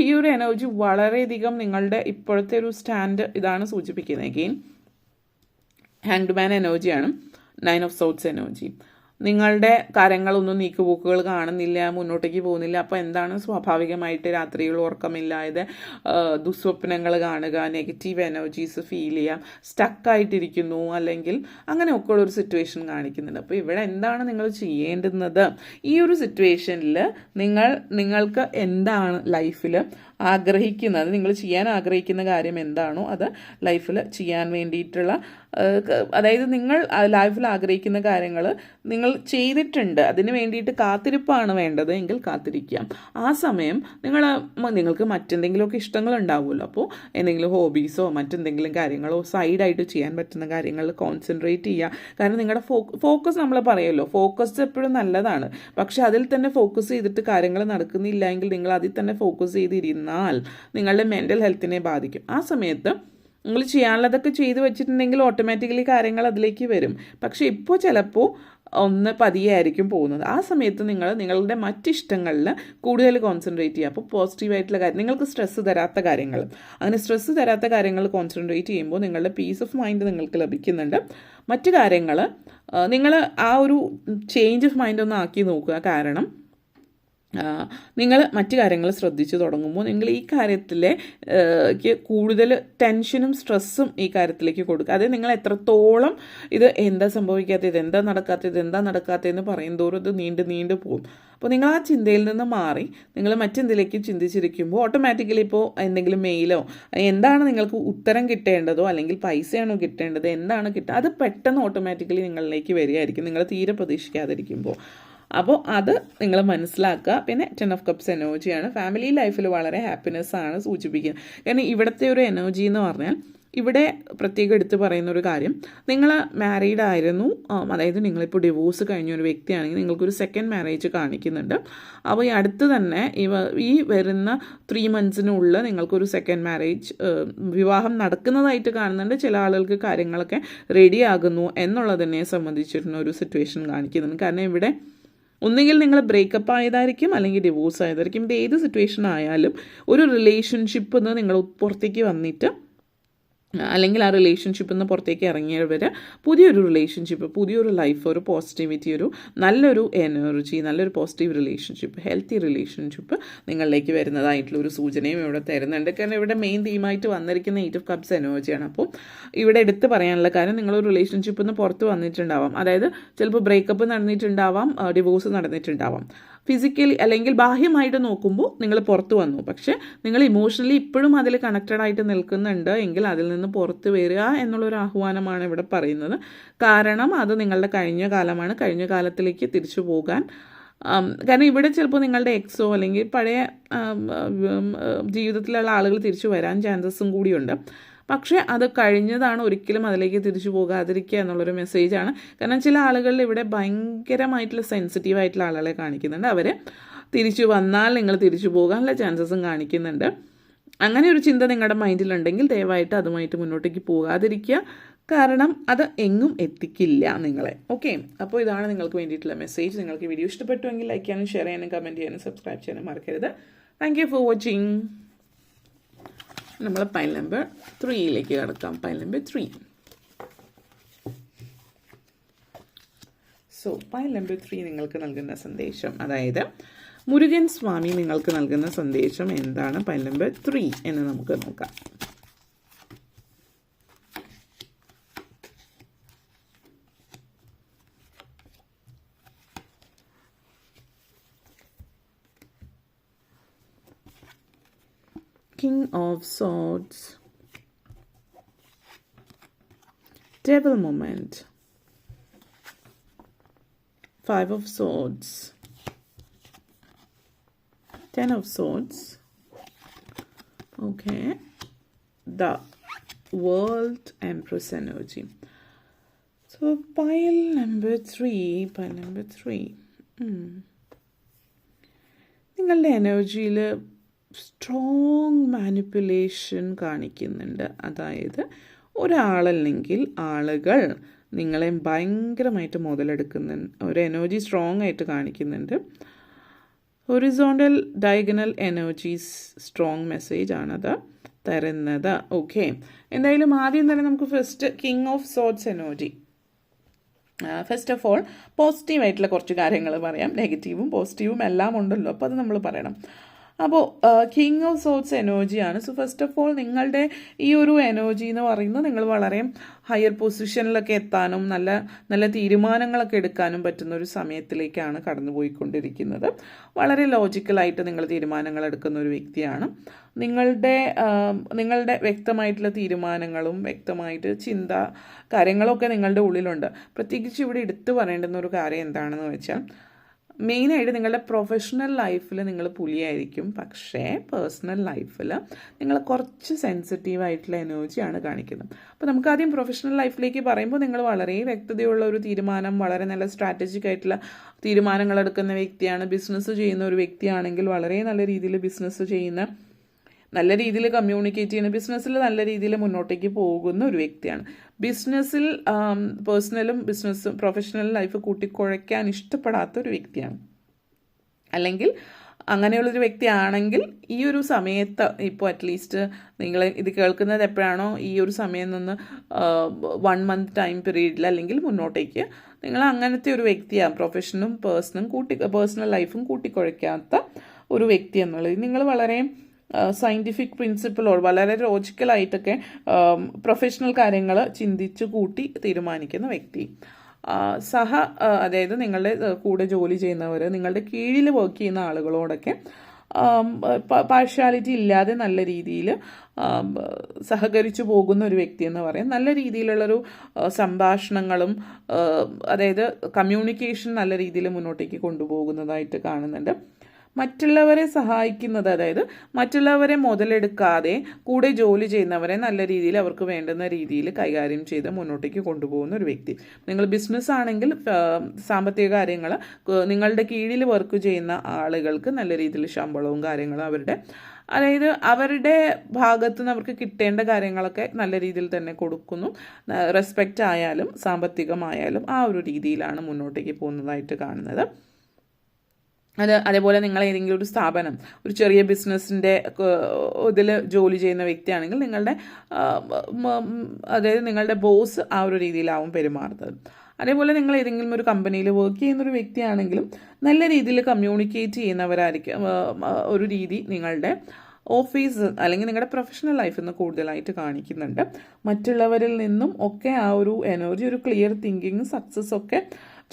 ഈ ഒരു എനർജി വളരെയധികം നിങ്ങളുടെ ഇപ്പോഴത്തെ ഒരു സ്റ്റാൻഡ് ഇതാണ് സൂചിപ്പിക്കുന്നത്. അഗെയിൻ ഹാങ്ഡ് മാൻ എനർജിയാണ് 9 ഓഫ് സോർഡ്സ് എനർജി. നിങ്ങളുടെ കാര്യങ്ങളൊന്നും നീക്കുപോക്കുകൾ കാണുന്നില്ല, മുന്നോട്ടേക്ക് പോകുന്നില്ല. അപ്പോൾ എന്താണ്, സ്വാഭാവികമായിട്ട് രാത്രികൾ ഉറക്കമില്ലാതെ ദുസ്വപ്നങ്ങൾ കാണുക, നെഗറ്റീവ് എനർജീസ് ഫീൽ ചെയ്യാം, സ്റ്റക്കായിട്ടിരിക്കുന്നു, അല്ലെങ്കിൽ അങ്ങനെയൊക്കെ ഉള്ളൊരു സിറ്റുവേഷൻ കാണിക്കുന്നുണ്ട്. അപ്പോൾ ഇവിടെ എന്താണ് നിങ്ങൾ ചെയ്യേണ്ടുന്നത്? ഈ ഒരു സിറ്റുവേഷനിൽ നിങ്ങൾക്ക് എന്താണ് ലൈഫിൽ ആഗ്രഹിക്കുന്നത്, നിങ്ങൾ ചെയ്യാൻ ആഗ്രഹിക്കുന്ന കാര്യം എന്താണോ അത് ലൈഫിൽ ചെയ്യാൻ വേണ്ടിയിട്ടുള്ള, അതായത് നിങ്ങൾ ലൈഫിൽ ആഗ്രഹിക്കുന്ന കാര്യങ്ങൾ നിങ്ങൾ ചെയ്തിട്ടുണ്ട്, അതിന് വേണ്ടിയിട്ട് കാത്തിരിപ്പാണ് വേണ്ടത് എങ്കിൽ കാത്തിരിക്കാം. ആ സമയം നിങ്ങൾക്ക് മറ്റെന്തെങ്കിലുമൊക്കെ ഇഷ്ടങ്ങളുണ്ടാവുമല്ലോ. അപ്പോൾ എന്തെങ്കിലും ഹോബീസോ മറ്റെന്തെങ്കിലും കാര്യങ്ങളോ സൈഡായിട്ട് ചെയ്യാൻ പറ്റുന്ന കാര്യങ്ങളിൽ കോൺസെൻട്രേറ്റ് ചെയ്യുക. കാരണം നിങ്ങളുടെ ഫോക്കസ്, നമ്മൾ പറയുമല്ലോ, ഫോക്കസ് എപ്പോഴും നല്ലതാണ്. പക്ഷെ അതിൽ തന്നെ ഫോക്കസ് ചെയ്തിട്ട് കാര്യങ്ങൾ നടക്കുന്നില്ല എങ്കിൽ നിങ്ങൾ അതിൽ തന്നെ ഫോക്കസ് ചെയ്തിരുന്നാൽ നിങ്ങളുടെ മെൻ്റൽ ഹെൽത്തിനെ ബാധിക്കും. ആ സമയത്ത് നിങ്ങൾ ചെയ്യാനുള്ളതൊക്കെ ചെയ്ത് വെച്ചിട്ടുണ്ടെങ്കിൽ ഓട്ടോമാറ്റിക്കലി കാര്യങ്ങൾ അതിലേക്ക് വരും. പക്ഷേ ഇപ്പോൾ ചിലപ്പോൾ ഒന്ന് പതിയെ ആയിരിക്കും പോകുന്നത്. ആ സമയത്ത് നിങ്ങളുടെ മറ്റിഷ്ടങ്ങളിൽ കൂടുതൽ കോൺസെൻട്രേറ്റ് ചെയ്യുക. അപ്പോൾ പോസിറ്റീവായിട്ടുള്ള കാര്യം, നിങ്ങൾക്ക് സ്ട്രെസ്സ് തരാത്ത കാര്യങ്ങൾ, അങ്ങനെ സ്ട്രെസ്സ് തരാത്ത കാര്യങ്ങൾ കോൺസെൻട്രേറ്റ് ചെയ്യുമ്പോൾ നിങ്ങളുടെ പീസ് ഓഫ് മൈൻഡ് നിങ്ങൾക്ക് ലഭിക്കുന്നുണ്ട്. മറ്റു കാര്യങ്ങൾ നിങ്ങൾ ആ ഒരു ചേഞ്ച് ഓഫ് മൈൻഡ് ഒന്ന് ആക്കി നോക്കുക. കാരണം നിങ്ങൾ മറ്റു കാര്യങ്ങൾ ശ്രദ്ധിച്ചു തുടങ്ങുമ്പോൾ നിങ്ങൾ ഈ കാര്യത്തിലേക്ക് കൂടുതൽ ടെൻഷനും സ്ട്രെസ്സും ഈ കാര്യത്തിലേക്ക് കൊടുക്കുക. അതായത് നിങ്ങൾ എത്രത്തോളം ഇത് എന്താ സംഭവിക്കാത്തത്, എന്താ നടക്കാത്തതെന്ന് പറയും തോറും ഇത് നീണ്ടു പോകും. അപ്പോൾ നിങ്ങൾ ആ ചിന്തയിൽ നിന്ന് മാറി നിങ്ങൾ മറ്റെന്തിലേക്ക് ചിന്തിച്ചിരിക്കുമ്പോൾ ഓട്ടോമാറ്റിക്കലി ഇപ്പോൾ എന്തെങ്കിലും മെയിലോ എന്താണ് നിങ്ങൾക്ക് ഉത്തരം കിട്ടേണ്ടതോ അല്ലെങ്കിൽ പൈസയാണോ കിട്ടേണ്ടത്, എന്താണ് കിട്ടുക, അത് പെട്ടെന്ന് ഓട്ടോമാറ്റിക്കലി നിങ്ങളിലേക്ക് വരികയായിരിക്കും, നിങ്ങൾ തീരെ പ്രതീക്ഷിക്കാതിരിക്കുമ്പോൾ. അപ്പോൾ അത് നിങ്ങൾ മനസ്സിലാക്കുക. പിന്നെ 10 ഓഫ് കപ്സ് എനർജിയാണ്. ഫാമിലി ലൈഫിൽ വളരെ ഹാപ്പിനെസ് ആണ് സൂചിപ്പിക്കുന്നത്. കാരണം ഇവിടുത്തെ ഒരു എനർജി എന്ന് പറഞ്ഞാൽ ഇവിടെ പ്രത്യേകം എടുത്ത് പറയുന്ന ഒരു കാര്യം, നിങ്ങൾ മാരീഡ് ആയിരുന്നു, അതായത് നിങ്ങളിപ്പോൾ ഡിവോഴ്സ് കഴിഞ്ഞ ഒരു വ്യക്തിയാണെങ്കിൽ നിങ്ങൾക്കൊരു സെക്കൻഡ് മാരേജ് കാണിക്കുന്നുണ്ട്. അപ്പോൾ ഈ അടുത്ത് തന്നെ ഈ വരുന്ന 3 മന്ത്സിനുള്ളിൽ നിങ്ങൾക്കൊരു സെക്കൻഡ് മാരേജ് വിവാഹം നടക്കുന്നതായിട്ട് കാണുന്നുണ്ട്. ചില ആളുകൾക്ക് കാര്യങ്ങളൊക്കെ റെഡി ആകുന്നു എന്നുള്ളതിനെ സംബന്ധിച്ചിരുന്ന ഒരു സിറ്റുവേഷൻ കാണിക്കുന്നുണ്ട്. കാരണം ഇവിടെ ഒന്നുകിൽ നിങ്ങൾ ബ്രേക്കപ്പ് ആയതായിരിക്കും, അല്ലെങ്കിൽ ഡിവോഴ്സ് ആയതായിരിക്കും. ഇത് ഏത് സിറ്റുവേഷൻ ആയാലും ഒരു റിലേഷൻഷിപ്പ് നിന്ന് നിങ്ങൾ പുറത്തേക്ക് വന്നിട്ട്, അല്ലെങ്കിൽ ആ റിലേഷൻഷിപ്പിൽ നിന്ന് പുറത്തേക്ക് ഇറങ്ങിയവർ പുതിയൊരു റിലേഷൻഷിപ്പ്, പുതിയൊരു ലൈഫ്, ഒരു പോസിറ്റിവിറ്റി, ഒരു നല്ലൊരു എനർജി, നല്ലൊരു പോസിറ്റീവ് റിലേഷൻഷിപ്പ്, ഹെൽത്തി റിലേഷൻഷിപ്പ് നിങ്ങളിലേക്ക് വരുന്നതായിട്ടുള്ള ഒരു സൂചനയും ഇവിടെ തരുന്നുണ്ട്. കാരണം ഇവിടെ മെയിൻ തീമായിട്ട് വന്നിരിക്കുന്ന 8 ഓഫ് കപ്സ് എനർജിയാണ്. അപ്പോൾ ഇവിടെ എടുത്ത് പറയാനുള്ള കാര്യം, നിങ്ങളൊരു റിലേഷൻഷിപ്പിൽ നിന്ന് പുറത്ത് വന്നിട്ടുണ്ടാവാം. അതായത് ചിലപ്പോൾ ബ്രേക്കപ്പ് നടന്നിട്ടുണ്ടാവാം, ഡിവോഴ്സ് നടന്നിട്ടുണ്ടാവാം. ഫിസിക്കലി അല്ലെങ്കിൽ ബാഹ്യമായിട്ട് നോക്കുമ്പോൾ നിങ്ങൾ പുറത്ത് വന്നു, പക്ഷേ നിങ്ങൾ ഇമോഷണലി ഇപ്പോഴും അതിൽ കണക്റ്റഡ് ആയിട്ട് നിൽക്കുന്നുണ്ട് എങ്കിൽ അതിൽ നിന്ന് പുറത്ത് വരിക എന്നുള്ളൊരു ആഹ്വാനമാണ് ഇവിടെ പറയുന്നത്. കാരണം അത് നിങ്ങളുടെ കഴിഞ്ഞ കാലമാണ്. കഴിഞ്ഞ കാലത്തിലേക്ക് തിരിച്ചു പോകാൻ, കാരണം ഇവിടെ ചിലപ്പോൾ നിങ്ങളുടെ എക്സോ അല്ലെങ്കിൽ പഴയ ജീവിതത്തിലുള്ള ആളുകൾ തിരിച്ചു വരാൻ ചാൻസസും കൂടിയുണ്ട്. പക്ഷേ അത് കഴിഞ്ഞതാണ്, ഒരിക്കലും അതിലേക്ക് തിരിച്ചു പോകാതിരിക്കുക എന്നുള്ളൊരു മെസ്സേജാണ്. കാരണം ചില ആളുകളിൽ ഇവിടെ ഭയങ്കരമായിട്ടുള്ള സെൻസിറ്റീവായിട്ടുള്ള ആളുകളെ കാണിക്കുന്നുണ്ട്. അവർ തിരിച്ചു വന്നാൽ നിങ്ങൾ തിരിച്ചു പോകാനുള്ള ചാൻസസും കാണിക്കുന്നുണ്ട്. അങ്ങനെ ഒരു ചിന്ത നിങ്ങളുടെ മൈൻഡിലുണ്ടെങ്കിൽ ദയവായിട്ട് അതുമായിട്ട് മുന്നോട്ടേക്ക് പോകാതിരിക്കുക. കാരണം അത് എങ്ങും എത്തിക്കില്ല നിങ്ങളെ. ഓക്കെ, അപ്പോൾ ഇതാണ് നിങ്ങൾക്ക് വേണ്ടിയിട്ടുള്ള മെസ്സേജ്. നിങ്ങൾക്ക് വീഡിയോ ഇഷ്ടപ്പെട്ടുവെങ്കിൽ ലൈക്ക് ചെയ്യാനും ഷെയർ ചെയ്യാനും കമൻറ്റ് ചെയ്യാനും സബ്സ്ക്രൈബ് ചെയ്യാനും മറക്കരുത്. Thank you for watching. നമ്മൾ പൈൽ നമ്പർ 3യിലേക്ക് കടക്കാം. Pile number 3. So pile number 3 നിങ്ങൾക്ക് നൽകുന്ന സന്ദേശം, അതായത് മുരുകൻ സ്വാമി നിങ്ങൾക്ക് നൽകുന്ന സന്ദേശം എന്താണ് പൈൽ നമ്പർ 3 എന്ന് നമുക്ക് നോക്കാം. King of Swords, Devil Moment, 5 of Swords, 10 of Swords, okay, the World Empress energy. So pile number 3, നിങ്ങളുടെ എനർജിയിൽ സ്ട്രോങ് മാനിപ്പുലേഷൻ കാണിക്കുന്നുണ്ട്. അതായത് ഒരാളല്ലെങ്കിൽ ആളുകൾ നിങ്ങളെ ഭയങ്കരമായിട്ട് മുതലെടുക്കുന്ന ഒരു എനർജി സ്ട്രോങ് ആയിട്ട് കാണിക്കുന്നുണ്ട്. Horizontal diagonal energies strong message ആണത് തരുന്നത്. ഓക്കെ, എന്തായാലും ആദ്യം തന്നെ നമുക്ക് first king of swords energy. First of all പോസിറ്റീവായിട്ടുള്ള കുറച്ച് കാര്യങ്ങൾ പറയാം. നെഗറ്റീവും പോസിറ്റീവും എല്ലാം ഉണ്ടല്ലോ, അപ്പോൾ അത് നമ്മൾ പറയണം. അപ്പോൾ കിങ് ഓഫ് സോർഡ്സ് എനർജിയാണ്. സോ ഫസ്റ്റ് ഓഫ് ഓൾ നിങ്ങളുടെ ഈ ഒരു എനർജി എന്ന് പറയുന്നത് നിങ്ങൾ വളരെ ഹയർ പൊസിഷനിലൊക്കെ എത്താനും നല്ല നല്ല തീരുമാനങ്ങളൊക്കെ എടുക്കാനും പറ്റുന്ന ഒരു സമയത്തിലേക്കാണ് കടന്നുപോയിക്കൊണ്ടിരിക്കുന്നത്. വളരെ ലോജിക്കലായിട്ട് നിങ്ങൾ തീരുമാനങ്ങൾ എടുക്കുന്ന ഒരു വ്യക്തിയാണ്. നിങ്ങളുടെ വ്യക്തമായിട്ടുള്ള തീരുമാനങ്ങളും വ്യക്തമായിട്ട് ചിന്ത കാര്യങ്ങളൊക്കെ നിങ്ങളുടെ ഉള്ളിലുണ്ട്. പ്രത്യേകിച്ച് ഇവിടെ എടുത്തു പറയേണ്ടുന്ന ഒരു കാര്യം എന്താണെന്ന് വെച്ചാൽ, മെയിനായിട്ട് നിങ്ങളുടെ പ്രൊഫഷണൽ ലൈഫിൽ നിങ്ങൾ പുലിയായിരിക്കും, പക്ഷേ പേഴ്സണൽ ലൈഫിൽ നിങ്ങൾ കുറച്ച് സെൻസിറ്റീവായിട്ടുള്ള എനർജിയാണ് കാണിക്കുന്നത്. അപ്പോൾ നമുക്ക് ആദ്യം പ്രൊഫഷണൽ ലൈഫിലേക്ക് പറയുമ്പോൾ നിങ്ങൾ വളരെ വ്യക്തതയുള്ള ഒരു തീരുമാനം, വളരെ നല്ല സ്ട്രാറ്റജിക് ആയിട്ടുള്ള തീരുമാനങ്ങൾ എടുക്കുന്ന വ്യക്തിയാണ്. ബിസിനസ് ചെയ്യുന്ന ഒരു വ്യക്തിയാണെങ്കിൽ വളരെ നല്ല രീതിയിൽ ബിസിനസ് ചെയ്യുന്ന, നല്ല രീതിയിൽ കമ്മ്യൂണിക്കേറ്റ് ചെയ്യുന്ന, ബിസിനസ്സിൽ നല്ല രീതിയിൽ മുന്നോട്ടേക്ക് പോകുന്ന ഒരു വ്യക്തിയാണ്. ബിസിനസ്സിൽ പേഴ്സണലും ബിസിനസ്സും പ്രൊഫഷണൽ ലൈഫ് കൂട്ടിക്കുഴയ്ക്കാൻ ഇഷ്ടപ്പെടാത്ത ഒരു വ്യക്തിയാണ്. അല്ലെങ്കിൽ അങ്ങനെയുള്ളൊരു വ്യക്തിയാണെങ്കിൽ ഈ ഒരു സമയത്ത്, ഇപ്പോൾ അറ്റ്ലീസ്റ്റ് നിങ്ങൾ ഇത് കേൾക്കുന്നത് എപ്പോഴാണോ, ഈ ഒരു സമയം നിന്ന് 1 month ടൈം പീരീഡിൽ അല്ലെങ്കിൽ മുന്നോട്ടേക്ക് നിങ്ങൾ അങ്ങനത്തെ ഒരു വ്യക്തിയാണ്. പ്രൊഫഷനും പേഴ്സണൽ ലൈഫും കൂട്ടിക്കുഴയ്ക്കാത്ത ഒരു വ്യക്തി എന്നുള്ളത്. നിങ്ങൾ വളരെ സയൻറ്റിഫിക് പ്രിൻസിപ്പിളോട് വളരെ ലോജിക്കലായിട്ടൊക്കെ പ്രൊഫഷണൽ കാര്യങ്ങൾ ചിന്തിച്ച് കൂട്ടി തീരുമാനിക്കുന്ന വ്യക്തി. അതായത് നിങ്ങളുടെ കൂടെ ജോലി ചെയ്യുന്നവർ, നിങ്ങളുടെ കീഴിൽ വർക്ക് ചെയ്യുന്ന ആളുകളോടൊക്കെ പാർഷ്യാലിറ്റി ഇല്ലാതെ നല്ല രീതിയിൽ സഹകരിച്ചു പോകുന്ന ഒരു വ്യക്തി എന്ന് പറയാം. നല്ല രീതിയിലുള്ളൊരു സംഭാഷണങ്ങളും, അതായത് കമ്മ്യൂണിക്കേഷൻ നല്ല രീതിയിൽ മുന്നോട്ടേക്ക് കൊണ്ടുപോകുന്നതായിട്ട് കാണുന്നുണ്ട്. മറ്റുള്ളവരെ സഹായിക്കുന്നത്, അതായത് മറ്റുള്ളവരെ മുതലെടുക്കാതെ കൂടെ ജോലി ചെയ്യുന്നവരെ നല്ല രീതിയിൽ അവർക്ക് വേണ്ടുന്ന രീതിയിൽ കൈകാര്യം ചെയ്ത് മുന്നോട്ടേക്ക് കൊണ്ടുപോകുന്ന ഒരു വ്യക്തി. നിങ്ങൾ ബിസിനസ് ആണെങ്കിൽ സാമ്പത്തിക കാര്യങ്ങൾ, നിങ്ങളുടെ കീഴിൽ വർക്ക് ചെയ്യുന്ന ആളുകൾക്ക് നല്ല രീതിയിൽ ശമ്പളവും കാര്യങ്ങളും അതായത് അവരുടെ ഭാഗത്തു നിന്ന് അവർക്ക് കിട്ടേണ്ട കാര്യങ്ങളൊക്കെ നല്ല രീതിയിൽ തന്നെ കൊടുക്കുന്നു. റെസ്പെക്റ്റ് ആയാലും സാമ്പത്തികമായാലും ആ ഒരു രീതിയിലാണ് മുന്നോട്ടേക്ക് പോകുന്നതായിട്ട് കാണുന്നത്. അതേപോലെ നിങ്ങൾ ഏതെങ്കിലും ഒരു സ്ഥാപനം, ഒരു ചെറിയ ബിസിനസ്സിൻ്റെ ഇതിൽ ജോലി ചെയ്യുന്ന വ്യക്തിയാണെങ്കിൽ അതായത് നിങ്ങളുടെ ബോസ് ആ ഒരു രീതിയിലാവും പെരുമാറുന്നത്. അതേപോലെ നിങ്ങൾ ഏതെങ്കിലും ഒരു കമ്പനിയിൽ വർക്ക് ചെയ്യുന്നൊരു വ്യക്തിയാണെങ്കിലും നല്ല രീതിയിൽ കമ്മ്യൂണിക്കേറ്റ് ചെയ്യുന്നവരായിരിക്കും ഒരു രീതി നിങ്ങളുടെ ഓഫീസ് അല്ലെങ്കിൽ നിങ്ങളുടെ പ്രൊഫഷണൽ ലൈഫിൽ നിന്ന് കൂടുതലായിട്ട് കാണിക്കുന്നുണ്ട്. മറ്റുള്ളവരിൽ നിന്നും ഒക്കെ ആ ഒരു എനർജി, ഒരു ക്ലിയർ തിങ്കിങ്, സക്സസ് ഒക്കെ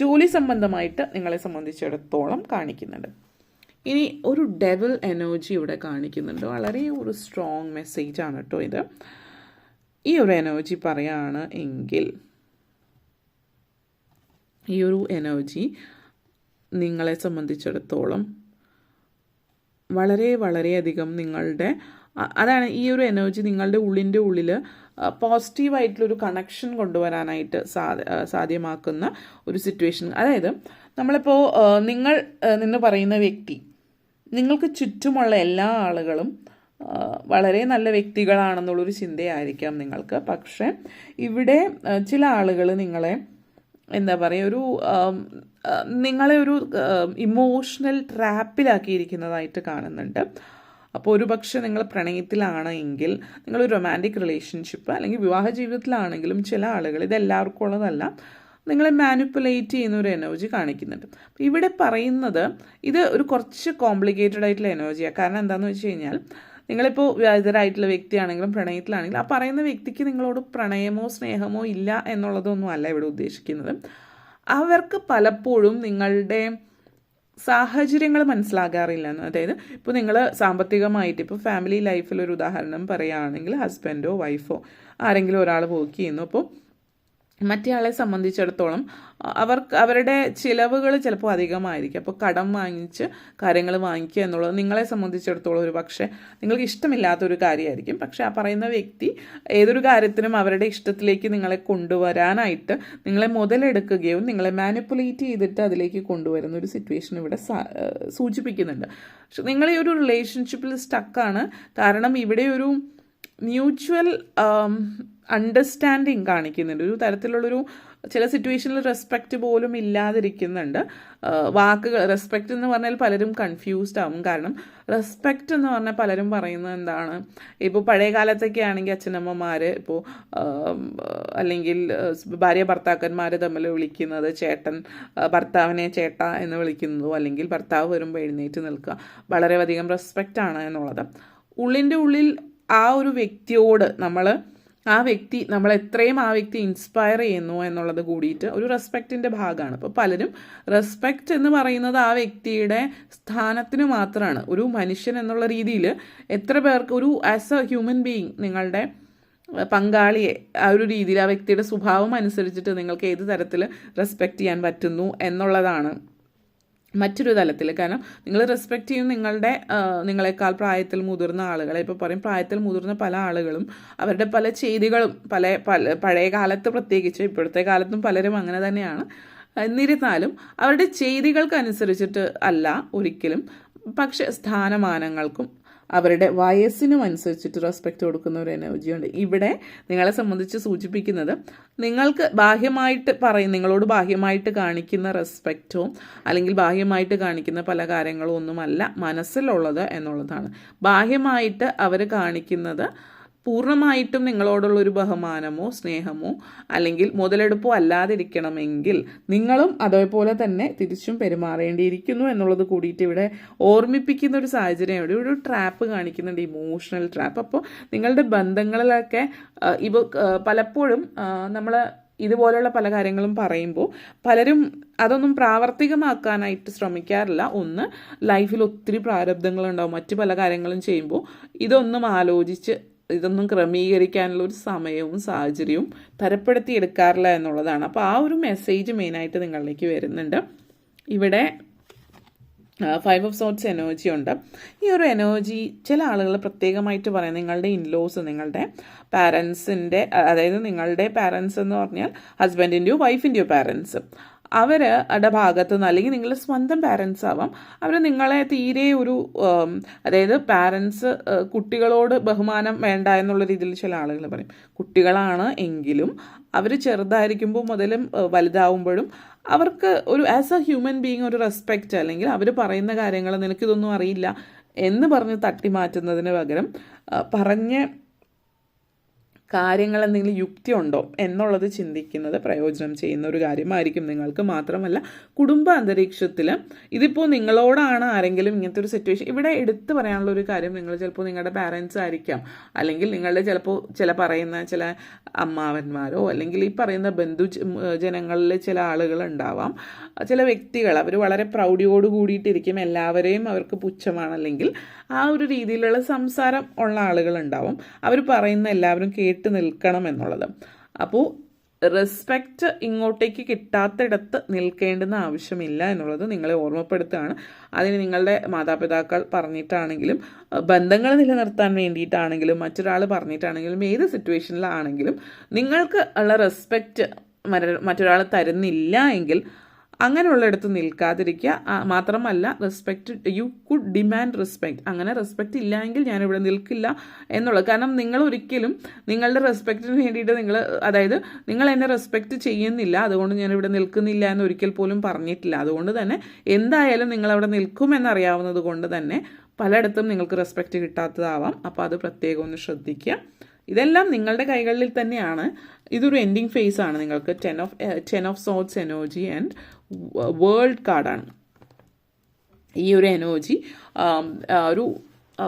ജോലി സംബന്ധമായിട്ട് നിങ്ങളെ സംബന്ധിച്ചിടത്തോളം കാണിക്കുന്നുണ്ട്. ഇനി ഒരു ഡെവിൾ എനർജി ഇവിടെ കാണിക്കുന്നുണ്ട്. വളരെ ഒരു സ്ട്രോങ് മെസ്സേജ് ആണ് കേട്ടോ ഇത്. ഈ ഒരു എനർജി പറയുകയാണ് എങ്കിൽ ഈ ഒരു എനർജി നിങ്ങളെ സംബന്ധിച്ചിടത്തോളം വളരെയധികം അതാണ് ഈ ഒരു എനർജി നിങ്ങളുടെ ഉള്ളിൻ്റെ ഉള്ളിൽ പോസിറ്റീവായിട്ടുള്ളൊരു കണക്ഷൻ കൊണ്ടുവരാനായിട്ട് സാധ്യമാക്കുന്ന ഒരു സിറ്റുവേഷൻ. അതായത് നമ്മളിപ്പോൾ നിങ്ങൾ എന്ന് പറയുന്ന വ്യക്തി, നിങ്ങൾക്ക് ചുറ്റുമുള്ള എല്ലാ ആളുകളും വളരെ നല്ല വ്യക്തികളാണെന്നുള്ളൊരു ചിന്തയായിരിക്കാം നിങ്ങൾക്ക്. പക്ഷേ ഇവിടെ ചില ആളുകൾ നിങ്ങളെ നിങ്ങളെ ഒരു ഇമോഷണൽ ട്രാപ്പിലാക്കിയിരിക്കുന്നതായിട്ട് കാണുന്നുണ്ട്. അപ്പോൾ ഒരു പക്ഷേ നിങ്ങൾ പ്രണയത്തിലാണ് എങ്കിൽ, നിങ്ങൾ റൊമാൻറ്റിക് റിലേഷൻഷിപ്പ് അല്ലെങ്കിൽ വിവാഹ ജീവിതത്തിലാണെങ്കിലും ചില ആളുകൾ, ഇതെല്ലാവർക്കും ഉള്ളതല്ല, നിങ്ങളെ മാനിപ്പുലേറ്റ് ചെയ്യുന്ന ഒരു എനർജി കാണിക്കുന്നുണ്ട്. ഇവിടെ പറയുന്നത് ഇത് ഒരു കുറച്ച് കോംപ്ലിക്കേറ്റഡ് ആയിട്ടുള്ള എനർജിയാണ്. കാരണം എന്താണെന്ന് വെച്ച് കഴിഞ്ഞാൽ നിങ്ങളിപ്പോൾ വിവാഹിതരായിട്ടുള്ള വ്യക്തിയാണെങ്കിലും പ്രണയത്തിലാണെങ്കിലും ആ പറയുന്ന വ്യക്തിക്ക് നിങ്ങളോട് പ്രണയമോ സ്നേഹമോ ഇല്ല എന്നുള്ളതൊന്നും അല്ല ഇവിടെ ഉദ്ദേശിക്കുന്നത്. അവർക്ക് പലപ്പോഴും നിങ്ങളുടെ സാഹചര്യങ്ങൾ മനസ്സിലാകാറില്ല. അതായത് ഇപ്പോൾ നിങ്ങൾ സാമ്പത്തികമായിട്ട് ഇപ്പോൾ ഫാമിലി ലൈഫിലൊരു ഉദാഹരണം പറയുകയാണെങ്കിൽ ഹസ്ബൻഡോ വൈഫോ ആരെങ്കിലും ഒരാൾ വർക്ക് ചെയ്യുന്നു. അപ്പോൾ മറ്റേയാളെ സംബന്ധിച്ചിടത്തോളം അവരുടെ ചിലവുകൾ ചിലപ്പോൾ അധികമായിരിക്കും. അപ്പോൾ കടം വാങ്ങിച്ച് കാര്യങ്ങൾ വാങ്ങിക്കുക എന്നുള്ളത് നിങ്ങളെ സംബന്ധിച്ചിടത്തോളം ഒരു പക്ഷേ നിങ്ങൾക്ക് ഇഷ്ടമില്ലാത്തൊരു കാര്യമായിരിക്കും. പക്ഷേ ആ പറയുന്ന വ്യക്തി ഏതൊരു കാര്യത്തിനും അവരുടെ ഇഷ്ടത്തിലേക്ക് നിങ്ങളെ കൊണ്ടുവരാനായിട്ട് നിങ്ങളെ മുതലെടുക്കുകയും നിങ്ങളെ മാനിപ്പുലേറ്റ് ചെയ്തിട്ട് അതിലേക്ക് കൊണ്ടുവരുന്ന ഒരു സിറ്റുവേഷൻ ഇവിടെ സൂചിപ്പിക്കുന്നുണ്ട്. പക്ഷെ നിങ്ങൾ ഈ ഒരു റിലേഷൻഷിപ്പിൽ സ്റ്റക്കാണ്. കാരണം ഇവിടെ ഒരു മ്യൂച്വൽ അണ്ടർസ്റ്റാൻഡിങ് കാണിക്കുന്നുണ്ട്. ഒരു തരത്തിലുള്ളൊരു ചില സിറ്റുവേഷനിൽ റെസ്പെക്റ്റ് പോലും ഇല്ലാതിരിക്കുന്നുണ്ട്. വാക്കുകൾ റെസ്പെക്റ്റ് എന്ന് പറഞ്ഞാൽ പലരും കൺഫ്യൂസ്ഡ് ആവും. കാരണം റെസ്പെക്റ്റ് എന്ന് പറഞ്ഞാൽ പലരും പറയുന്നത് എന്താണ്, ഇപ്പോൾ പഴയ കാലത്തൊക്കെ ആണെങ്കിൽ അച്ഛനമ്മമാർ ഇപ്പോൾ അല്ലെങ്കിൽ ഭാര്യ ഭർത്താക്കന്മാർ തമ്മിൽ വിളിക്കുന്നത് ചേട്ടൻ, ഭർത്താവിനെ ചേട്ട എന്ന് വിളിക്കുന്നതോ അല്ലെങ്കിൽ ഭർത്താവ് വരുമ്പോൾ എഴുന്നേറ്റ് നിൽക്കുക, വളരെയധികം റെസ്പെക്റ്റ് ആണ് എന്നുള്ളത്. ഉള്ളിൻ്റെ ഉള്ളിൽ ആ ഒരു വ്യക്തിയോട് നമ്മൾ എത്രയും ആ വ്യക്തി ഇൻസ്പയർ ചെയ്യുന്നു എന്നുള്ളത് കൂടിയിട്ട് ഒരു റെസ്പെക്റ്റിൻ്റെ ഭാഗമാണ്. അപ്പോൾ പലരും റെസ്പെക്റ്റ് എന്ന് പറയുന്നത് ആ വ്യക്തിയുടെ സ്ഥാനത്തിന് മാത്രമാണ്. ഒരു മനുഷ്യൻ എന്നുള്ള രീതിയിൽ എത്ര പേർക്ക് ഒരു ആസ് എ ഹ്യൂമൻ ബീയിങ് നിങ്ങളുടെ പങ്കാളിയെ ആ ഒരു രീതിയിൽ ആ വ്യക്തിയുടെ സ്വഭാവം അനുസരിച്ചിട്ട് നിങ്ങൾക്ക് ഏത് തരത്തിൽ റെസ്പെക്റ്റ് ചെയ്യാൻ പറ്റുന്നു എന്നുള്ളതാണ് മറ്റൊരു തലത്തിൽ. കാരണം നിങ്ങൾ റെസ്പെക്റ്റ് ചെയ്യും നിങ്ങളെക്കാൾ പ്രായത്തിൽ മുതിർന്ന ആളുകളെ. ഇപ്പോൾ പറയും പ്രായത്തിൽ മുതിർന്ന പല ആളുകളും അവരുടെ പല ചെയ്തികളും പഴയ കാലത്ത് പ്രത്യേകിച്ച് ഇപ്പോഴത്തെ കാലത്തും പലരും അങ്ങനെ തന്നെയാണ്. എന്നിരുന്നാലും അവരുടെ ചെയ്തികൾക്കനുസരിച്ചിട്ട് അല്ല ഒരിക്കലും, പക്ഷെ സ്ഥാനമാനങ്ങൾക്കും അവരുടെ വയസ്സിനും അനുസരിച്ചിട്ട് റെസ്പെക്റ്റ് കൊടുക്കുന്ന ഒരു എനർജിയുണ്ട്. ഇവിടെ നിങ്ങളെ സംബന്ധിച്ച് സൂചിപ്പിക്കുന്നത് നിങ്ങൾക്ക് നിങ്ങളോട് ബാഹ്യമായിട്ട് കാണിക്കുന്ന റെസ്പെക്റ്റോ അല്ലെങ്കിൽ ബാഹ്യമായിട്ട് കാണിക്കുന്ന പല കാര്യങ്ങളോ ഒന്നുമല്ല മനസ്സിലുള്ളത് എന്നുള്ളതാണ്. ബാഹ്യമായിട്ട് അവർ കാണിക്കുന്നത് പൂർണ്ണമായിട്ടും നിങ്ങളോടുള്ളൊരു ബഹുമാനമോ സ്നേഹമോ അല്ലെങ്കിൽ മുതലെടുപ്പോ അല്ലാതിരിക്കണമെങ്കിൽ നിങ്ങളും അതേപോലെ തന്നെ തിരിച്ചും പെരുമാറേണ്ടിയിരിക്കുന്നു എന്നുള്ളത് കൂടിയിട്ട് ഇവിടെ ഓർമ്മിപ്പിക്കുന്ന ഒരു സാഹചര്യം. ഇവിടെ ഒരു ട്രാപ്പ് കാണിക്കുന്നുണ്ട്, ഇമോഷണൽ ട്രാപ്പ്. അപ്പോൾ നിങ്ങളുടെ ബന്ധങ്ങളിലൊക്കെ പലപ്പോഴും നമ്മൾ ഇതുപോലെയുള്ള പല കാര്യങ്ങളും പറയുമ്പോൾ പലരും അതൊന്നും പ്രാവർത്തികമാക്കാനായിട്ട് ശ്രമിക്കാറില്ല. ഒന്ന്, ലൈഫിൽ ഒത്തിരി പ്രാരബ്ധങ്ങളുണ്ടാവും, മറ്റു പല കാര്യങ്ങളും ചെയ്യുമ്പോൾ ഇതൊന്നും ആലോചിച്ച് ഇതൊന്നും ക്രമീകരിക്കാനുള്ള ഒരു സമയവും സാഹചര്യവും തരപ്പെടുത്തിയെടുക്കാറില്ല എന്നുള്ളതാണ്. അപ്പോൾ ആ ഒരു മെസ്സേജ് മെയിനായിട്ട് നിങ്ങളിലേക്ക് വരുന്നുണ്ട്. ഇവിടെ 5 ഓഫ് സോർട്സ് എനർജി ഉണ്ട്. ഈ ഒരു എനർജി ചില ആളുകൾ പ്രത്യേകമായിട്ട് പറയാം, നിങ്ങളുടെ ഇൻലോസ്, നിങ്ങളുടെ പാരൻസിൻ്റെ, അതായത് നിങ്ങളുടെ പാരൻസ് എന്ന് പറഞ്ഞാൽ ഹസ്ബൻഡിൻ്റെയോ വൈഫിൻ്റെയോ പാരൻസ്, അവരുടെ ഭാഗത്തു നിന്ന്, അല്ലെങ്കിൽ നിങ്ങളുടെ സ്വന്തം പാരൻസ് ആവാം, അവർ നിങ്ങളെ തീരെ ഒരു അതായത് പാരൻസ് കുട്ടികളോട് ബഹുമാനം വേണ്ട എന്നുള്ള രീതിയിൽ ചില ആളുകൾ പറയും. കുട്ടികളാണ് എങ്കിലും അവർ ചെറുതായിരിക്കുമ്പോൾ മുതലും വലുതാവുമ്പോഴും അവർക്ക് ഒരു ആസ് എ ഹ്യൂമൻ ബീങ് ഒരു റെസ്പെക്റ്റ്, അല്ലെങ്കിൽ അവർ പറയുന്ന കാര്യങ്ങൾ നിനക്കിതൊന്നും അറിയില്ല എന്ന് പറഞ്ഞ് തട്ടി മാറ്റുന്നതിന് പകരം പറഞ്ഞ് കാര്യങ്ങൾ എന്തെങ്കിലും യുക്തി ഉണ്ടോ എന്നുള്ളത് ചിന്തിക്കുന്നത് പ്രയോജനം ചെയ്യുന്ന ഒരു കാര്യമായിരിക്കും നിങ്ങൾക്ക്. മാത്രമല്ല കുടുംബ അന്തരീക്ഷത്തിൽ ഇതിപ്പോൾ നിങ്ങളോടാണ് ആരെങ്കിലും ഇങ്ങനത്തെ ഒരു സിറ്റുവേഷൻ, ഇവിടെ എടുത്തു പറയാനുള്ള ഒരു കാര്യം, നിങ്ങൾ ചിലപ്പോൾ നിങ്ങളുടെ പാരൻസ് ആയിരിക്കാം, അല്ലെങ്കിൽ നിങ്ങളുടെ ചിലപ്പോൾ പറയുന്ന ചില അമ്മാവന്മാരോ അല്ലെങ്കിൽ ഈ പറയുന്ന ജനങ്ങളിൽ ചില ആളുകൾ ഉണ്ടാവാം, ചില വ്യക്തികൾ അവർ വളരെ പ്രൗഢിയോട് കൂടിയിട്ടിരിക്കും, എല്ലാവരെയും അവർക്ക് പുച്ഛമാണ്, അല്ലെങ്കിൽ ആ ഒരു രീതിയിലുള്ള സംസാരം ഉള്ള ആളുകളുണ്ടാവും. അവർ പറയുന്ന എല്ലാവരും കേട്ട് നിൽക്കണം എന്നുള്ളത്. അപ്പോൾ റെസ്പെക്റ്റ് ഇങ്ങോട്ടേക്ക് കിട്ടാത്തിടത്ത് നിൽക്കേണ്ടുന്ന ആവശ്യമില്ല എന്നുള്ളത് നിങ്ങളെ ഓർമ്മപ്പെടുത്തുകയാണ്. അതിന് നിങ്ങളുടെ മാതാപിതാക്കൾ പറഞ്ഞിട്ടാണെങ്കിലും ബന്ധങ്ങൾ നിലനിർത്താൻ വേണ്ടിയിട്ടാണെങ്കിലും മറ്റൊരാൾ പറഞ്ഞിട്ടാണെങ്കിലും ഏത് സിറ്റുവേഷനിലാണെങ്കിലും നിങ്ങൾക്ക് ഉള്ള റെസ്പെക്റ്റ് മറ്റൊരാൾ തരുന്നില്ല എങ്കിൽ അങ്ങനെയുള്ളിടത്ത് നിൽക്കാതിരിക്കുക. മാത്രമല്ല respect, you could demand respect. അങ്ങനെ റെസ്പെക്റ്റ് ഇല്ല എങ്കിൽ ഞാനിവിടെ നിൽക്കില്ല എന്നുള്ളത്. കാരണം നിങ്ങൾ ഒരിക്കലും നിങ്ങളുടെ റെസ്പെക്റ്റിന് വേണ്ടിയിട്ട് അതായത് നിങ്ങൾ എന്നെ റെസ്പെക്റ്റ് ചെയ്യുന്നില്ല, അതുകൊണ്ട് ഞാനിവിടെ നിൽക്കുന്നില്ല എന്ന് ഒരിക്കൽ പോലും പറഞ്ഞിട്ടില്ല. അതുകൊണ്ട് തന്നെ എന്തായാലും നിങ്ങളവിടെ നിൽക്കുമെന്നറിയാവുന്നത് കൊണ്ട് തന്നെ പലയിടത്തും നിങ്ങൾക്ക് റെസ്പെക്റ്റ് കിട്ടാത്തതാവാം. അപ്പോൾ അത് പ്രത്യേകം ഒന്ന് ശ്രദ്ധിക്കുക. ഇതെല്ലാം നിങ്ങളുടെ കൈകളിൽ തന്നെയാണ്. ഇതൊരു എൻഡിങ് ഫേസ് ആണ്. നിങ്ങൾക്ക് 10 of swords energy and world കാർഡാണ്. ഈ ഒരു എനർജി ഒരു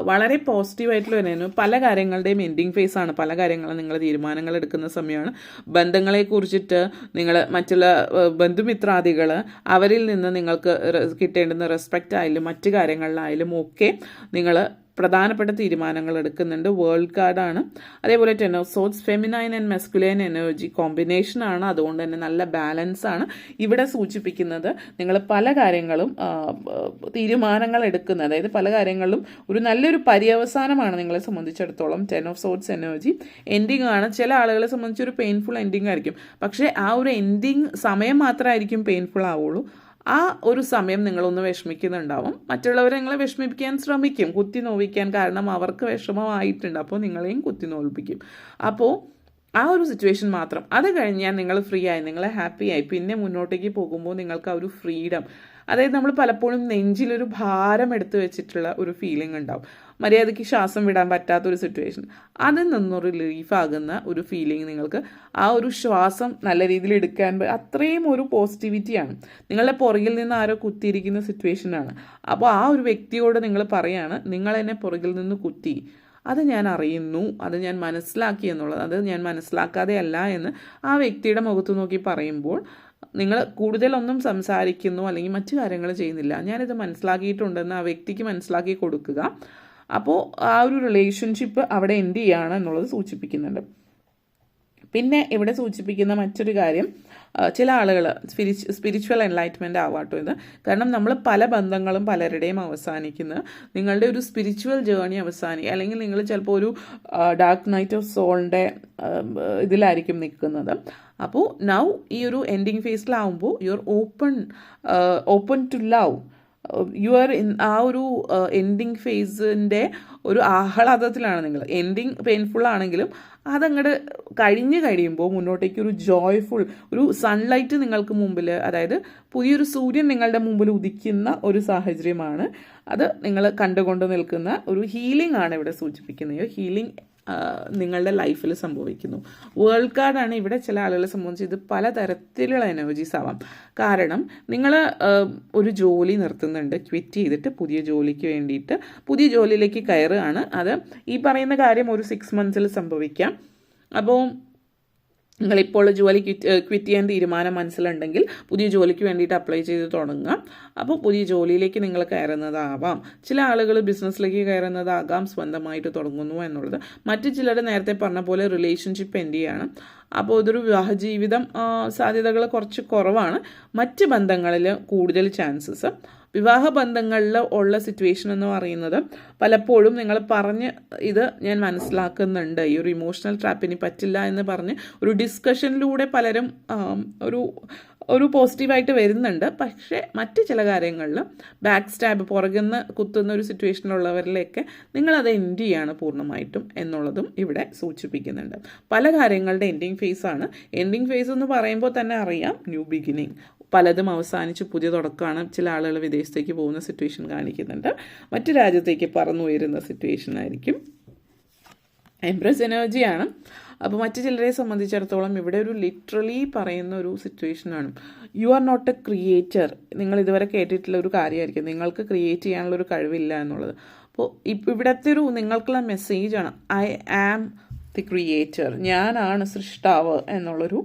വളരെ പോസിറ്റീവായിട്ടുള്ള ഒരു പല കാര്യങ്ങളുടെയും എൻഡിങ് ഫേസ് ആണ്. പല കാര്യങ്ങളും നിങ്ങൾ തീരുമാനങ്ങൾ എടുക്കുന്ന സമയമാണ്. ബന്ധങ്ങളെ കുറിച്ചിട്ട് നിങ്ങൾ മറ്റുള്ള ബന്ധുമിത്രാദികൾ അവരിൽ നിന്ന് നിങ്ങൾക്ക് കിട്ടേണ്ടുന്ന റെസ്പെക്റ്റ് ആയാലും മറ്റു കാര്യങ്ങളിലായാലും ഒക്കെ നിങ്ങൾ പ്രധാനപ്പെട്ട തീരുമാനങ്ങൾ എടുക്കുന്നുണ്ട്. വേൾഡ് കാർഡാണ്. അതേപോലെ 10 of swords feminine and മെസ്കുലൈൻ energy കോമ്പിനേഷനാണ്. അതുകൊണ്ട് തന്നെ നല്ല ബാലൻസ് ആണ് ഇവിടെ സൂചിപ്പിക്കുന്നത്. നിങ്ങൾ പല കാര്യങ്ങളും തീരുമാനങ്ങൾ എടുക്കുന്നത്, അതായത് പല കാര്യങ്ങളിലും ഒരു നല്ലൊരു പര്യവസാനമാണ് നിങ്ങളെ സംബന്ധിച്ചിടത്തോളം 10 of swords എനർജി. എൻഡിങ് ആണ്. ചില ആളുകളെ സംബന്ധിച്ച് ഒരു പെയിൻഫുൾ എൻഡിങ് ആയിരിക്കും. പക്ഷേ ആ ഒരു എൻഡിങ് സമയം മാത്രമായിരിക്കും പെയിൻഫുൾ ആവുള്ളൂ. ആ ഒരു സമയം നിങ്ങളൊന്ന് വിഷമിക്കുന്നുണ്ടാവും. മറ്റുള്ളവരെ നിങ്ങളെ വിഷമിപ്പിക്കാൻ ശ്രമിക്കും, കുത്തി നോവിക്കാൻ. കാരണം അവർക്ക് വിഷമമായിട്ടുണ്ട്, അപ്പോൾ നിങ്ങളെയും കുത്തി നോവിപ്പിക്കും. അപ്പോൾ ആ ഒരു സിറ്റുവേഷൻ മാത്രം. അത് കഴിഞ്ഞാൽ നിങ്ങൾ ഫ്രീ ആയി, നിങ്ങൾ ഹാപ്പി ആയി. പിന്നെ മുന്നോട്ടേക്ക് പോകുമ്പോൾ നിങ്ങൾക്ക് ആ ഒരു ഫ്രീഡം, അതായത് നമ്മൾ പലപ്പോഴും നെഞ്ചിലൊരു ഭാരം എടുത്തു വെച്ചിട്ടുള്ള ഒരു ഫീലിംഗ് ഉണ്ടാവും. മര്യാദയ്ക്ക് ശ്വാസം വിടാൻ പറ്റാത്തൊരു സിറ്റുവേഷൻ, അതിൽ നിന്നൊരു റിലീഫാകുന്ന ഒരു ഫീലിംഗ്, നിങ്ങൾക്ക് ആ ഒരു ശ്വാസം നല്ല രീതിയിൽ എടുക്കാൻ അത്രയും ഒരു പോസിറ്റിവിറ്റിയാണ്. നിങ്ങളുടെ പുറകിൽ നിന്ന് ആരോ കുത്തിയിരിക്കുന്ന സിറ്റുവേഷനാണ്. അപ്പോൾ ആ ഒരു വ്യക്തിയോട് നിങ്ങൾ പറയാണ്, നിങ്ങൾ എന്നെ പുറകിൽ നിന്ന് കുത്തി, അത് ഞാൻ അറിയുന്നു, അത് ഞാൻ മനസ്സിലാക്കി എന്നുള്ളത്, അത് ഞാൻ മനസ്സിലാക്കാതെ അല്ല എന്ന് ആ വ്യക്തിയുടെ മുഖത്ത് നോക്കി പറയുമ്പോൾ നിങ്ങൾ കൂടുതലൊന്നും സംസാരിക്കുന്നു അല്ലെങ്കിൽ മറ്റു കാര്യങ്ങൾ ചെയ്യുന്നില്ല, ഞാനിത് മനസ്സിലാക്കിയിട്ടുണ്ടെന്ന് ആ വ്യക്തിക്ക് മനസ്സിലാക്കി കൊടുക്കുക. അപ്പോൾ ആ ഒരു റിലേഷൻഷിപ്പ് അവിടെ എൻഡ് ചെയ്യുകയാണ് എന്നുള്ളത് സൂചിപ്പിക്കുന്നുണ്ട്. പിന്നെ ഇവിടെ സൂചിപ്പിക്കുന്ന മറ്റൊരു കാര്യം, ചില ആളുകൾ സ്പിരിച്വൽ എൻലൈറ്റ്മെൻ്റ് ആവാട്ടോ ഇത്. കാരണം നമ്മൾ പല ബന്ധങ്ങളും പലരുടെയും അവസാനിക്കുന്നത് നിങ്ങളുടെ ഒരു സ്പിരിച്വൽ ജേർണി അല്ലെങ്കിൽ നിങ്ങൾ ചിലപ്പോൾ ഒരു ഡാർക്ക് നൈറ്റ് ഓഫ് സോളിൻ്റെ ഇതിലായിരിക്കും നിൽക്കുന്നത്. അപ്പോൾ നൗ ഈ ഒരു എൻഡിങ് ഫേസിലാവുമ്പോൾ you are open to love. You are ആ ഒരു എൻഡിങ് ഫേസിൻ്റെ ഒരു ആഹ്ലാദത്തിലാണ് നിങ്ങൾ. എൻഡിങ് പെയിൻഫുൾ ആണെങ്കിലും അതങ്ങോട്ട് കഴിയുമ്പോൾ മുന്നോട്ടേക്ക് ഒരു ജോയ്ഫുൾ, ഒരു സൺലൈറ്റ് നിങ്ങൾക്ക് മുമ്പിൽ, അതായത് പുതിയൊരു സൂര്യൻ നിങ്ങളുടെ മുമ്പിൽ ഉദിക്കുന്ന ഒരു സാഹചര്യമാണ്. അത് നിങ്ങൾ കണ്ടുകൊണ്ട് നിൽക്കുന്ന ഒരു ഹീലിംഗ് ആണ് ഇവിടെ സൂചിപ്പിക്കുന്നത്. ഹീലിംഗ് നിങ്ങളുടെ ലൈഫിൽ സംഭവിക്കുന്നു. വേൾഡ് കാർഡാണ് ഇവിടെ. ചില ആളുകളെ സംബന്ധിച്ച് ഇത് പലതരത്തിലുള്ള എനർജീസ് ആവാം. കാരണം നിങ്ങൾ ഒരു ജോലി നിർത്തുന്നുണ്ട്, ക്വിറ്റ് ചെയ്തിട്ട് പുതിയ ജോലിക്ക് വേണ്ടിയിട്ട് പുതിയ ജോലിയിലേക്ക് കയറുകയാണ്. അത് ഈ പറയുന്ന കാര്യം ഒരു 6 months സംഭവിക്കാം. അപ്പോൾ നിങ്ങളിപ്പോൾ ജോലി ക്വിറ്റ് ചെയ്യാൻ തീരുമാനം മനസ്സിലുണ്ടെങ്കിൽ പുതിയ ജോലിക്ക് വേണ്ടിയിട്ട് അപ്ലൈ ചെയ്ത് തുടങ്ങുക. അപ്പോൾ പുതിയ ജോലിയിലേക്ക് നിങ്ങൾ കയറുന്നതാവാം. ചില ആളുകൾ ബിസിനസ്സിലേക്ക് കയറുന്നതാകാം, സ്വന്തമായിട്ട് തുടങ്ങുന്നു എന്നുള്ളത്. മറ്റു ചിലർ നേരത്തെ പറഞ്ഞ പോലെ റിലേഷൻഷിപ്പ് എൻഡ് ചെയ്യാണ്. അപ്പോൾ ഇതൊരു വിവാഹ ജീവിതം സാധ്യതകൾ കുറച്ച് കുറവാണ്. മറ്റ് ബന്ധങ്ങളിൽ കൂടുതൽ ചാൻസസ്. വിവാഹ ബന്ധങ്ങളിൽ ഉള്ള സിറ്റുവേഷൻ എന്ന് പറയുന്നത് പലപ്പോഴും നിങ്ങൾ പറഞ്ഞ് ഇത് ഞാൻ മനസ്സിലാക്കുന്നുണ്ട്, ഈ ഒരു ഇമോഷണൽ ട്രാപ്പിന് പറ്റില്ല എന്ന് പറഞ്ഞ് ഒരു ഡിസ്കഷനിലൂടെ പലരും ഒരു ഒരു പോസിറ്റീവായിട്ട് വരുന്നുണ്ട്. പക്ഷേ മറ്റ് ചില കാര്യങ്ങളിൽ ബാക്ക് സ്റ്റാബ് പുറകിൽ നിന്ന് കുത്തുന്ന ഒരു സിറ്റുവേഷനിലുള്ളവരിലേക്ക് നിങ്ങളത് എൻഡ് ചെയ്യാണ് പൂർണ്ണമായിട്ടും എന്നുള്ളതും ഇവിടെ സൂചിപ്പിക്കുന്നുണ്ട്. പല കാര്യങ്ങളുടെ എൻഡിങ് ഫേസാണ്. എൻഡിങ് ഫേസ് എന്ന് പറയുമ്പോൾ തന്നെ അറിയാം ന്യൂ ബിഗിനിങ്. പലതും അവസാനിച്ച് പുതിയ തുടക്കമാണ്. ചില ആളുകൾ വിദേശത്തേക്ക് പോകുന്ന സിറ്റുവേഷൻ കാണിക്കുന്നുണ്ട്. മറ്റു രാജ്യത്തേക്ക് പറന്നുയരുന്ന സിറ്റുവേഷൻ ആയിരിക്കും. എംപ്രസ് എനർജിയാണ്. അപ്പോൾ മറ്റു ചിലരെ സംബന്ധിച്ചിടത്തോളം ഇവിടെ ഒരു ലിറ്ററലി പറയുന്ന ഒരു സിറ്റുവേഷനാണ്. You are not a creator. നിങ്ങൾ ഇതുവരെ കേട്ടിട്ടുള്ള ഒരു കാര്യമായിരിക്കും, നിങ്ങൾക്ക് ക്രിയേറ്റ് ചെയ്യാനുള്ളൊരു കഴിവില്ല എന്നുള്ളത്. അപ്പോൾ ഇവിടുത്തെ ഒരു നിങ്ങൾക്കുള്ള മെസ്സേജാണ് ഐ ആം ദി ക്രിയേറ്റർ, ഞാനാണ് സൃഷ്ടാവ് എന്നുള്ളൊരു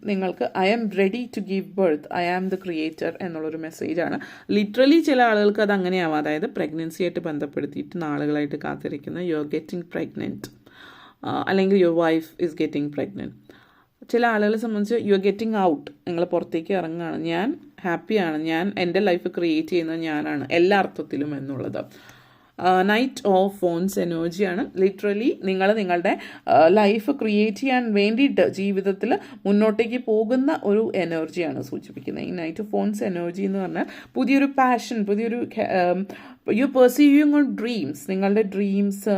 നിങ്ങൾക്ക് I am ready to give birth, I am the creator എന്നുള്ളൊരു മെസ്സേജാണ്. ലിറ്ററലി ചില ആളുകൾക്ക് അത് അങ്ങനെയാവാം. അതായത് പ്രഗ്നൻസി ആയിട്ട് ബന്ധപ്പെടുത്തിയിട്ട് നാളുകളായിട്ട് കാത്തിരിക്കുന്ന യു ആർ ഗെറ്റിംഗ് പ്രഗ്നൻറ്റ്, അല്ലെങ്കിൽ your wife is getting pregnant. ചില ആളുകളെ സംബന്ധിച്ച് യു ആർ ഗെറ്റിംഗ് ഔട്ട്, നിങ്ങൾ പുറത്തേക്ക് ഇറങ്ങുകയാണ്, ഞാൻ ഹാപ്പിയാണ്, ഞാൻ എൻ്റെ ലൈഫ് ക്രിയേറ്റ് ചെയ്യുന്നത് ഞാനാണ് എല്ലാ അർത്ഥത്തിലും എന്നുള്ളത്. നൈറ്റ് ഓഫ് ഫോൺസ് എനർജിയാണ്. ലിറ്ററലി നിങ്ങൾ നിങ്ങളുടെ ലൈഫ് ക്രിയേറ്റ് ചെയ്യാൻ വേണ്ടിയിട്ട് ജീവിതത്തിൽ മുന്നോട്ടേക്ക് പോകുന്ന ഒരു എനർജിയാണ് സൂചിപ്പിക്കുന്നത്. ഈ നൈറ്റ് ഓഫ് ഫോൺസ് എനർജി എന്ന് പറഞ്ഞാൽ പുതിയൊരു പാഷൻ, പുതിയൊരു യു പെർസീവിങ് ഓൺ ഡ്രീംസ്, നിങ്ങളുടെ ഡ്രീംസ്,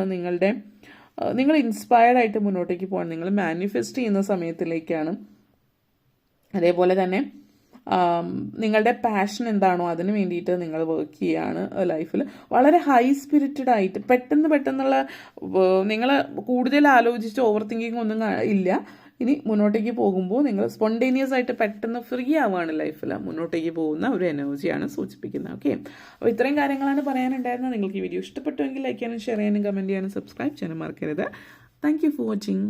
നിങ്ങൾ ഇൻസ്പയർഡ് ആയിട്ട് മുന്നോട്ടേക്ക് പോകണം, നിങ്ങൾ മാനിഫെസ്റ്റ് ചെയ്യുന്ന സമയത്തിലേക്കാണ്. അതേപോലെ തന്നെ നിങ്ങളുടെ പാഷൻ എന്താണോ അതിന് വേണ്ടിയിട്ട് നിങ്ങൾ വർക്ക് ചെയ്യുകയാണ് ലൈഫിൽ. വളരെ ഹൈ സ്പിരിറ്റഡ് ആയിട്ട് പെട്ടെന്നുള്ള നിങ്ങൾ കൂടുതൽ ആലോചിച്ച് ഓവർ തിങ്കിങ് ഒന്നും ഇല്ല. ഇനി മുന്നോട്ടേക്ക് പോകുമ്പോൾ നിങ്ങൾ സ്പോണ്ടേനിയസ് ആയിട്ട് പെട്ടെന്ന് ഫ്രീ ആവുകയാണ് ലൈഫിൽ, മുന്നോട്ടേക്ക് പോകുന്ന ഒരു എനർജിയാണ് സൂചിപ്പിക്കുന്നത്. ഓക്കെ, അപ്പോൾ ഇത്രയും കാര്യങ്ങളാണ് പറയാനുണ്ടായിരുന്നത്. നിങ്ങൾക്ക് ഈ വീഡിയോ ഇഷ്ടപ്പെട്ടുവെങ്കിൽ ലൈക്ക് ചെയ്യാനും ഷെയർ ചെയ്യാനും കമൻറ്റ് ചെയ്യാനും സബ്സ്ക്രൈബ് ചെയ്യാനും മറക്കരുത്. Thank you for watching.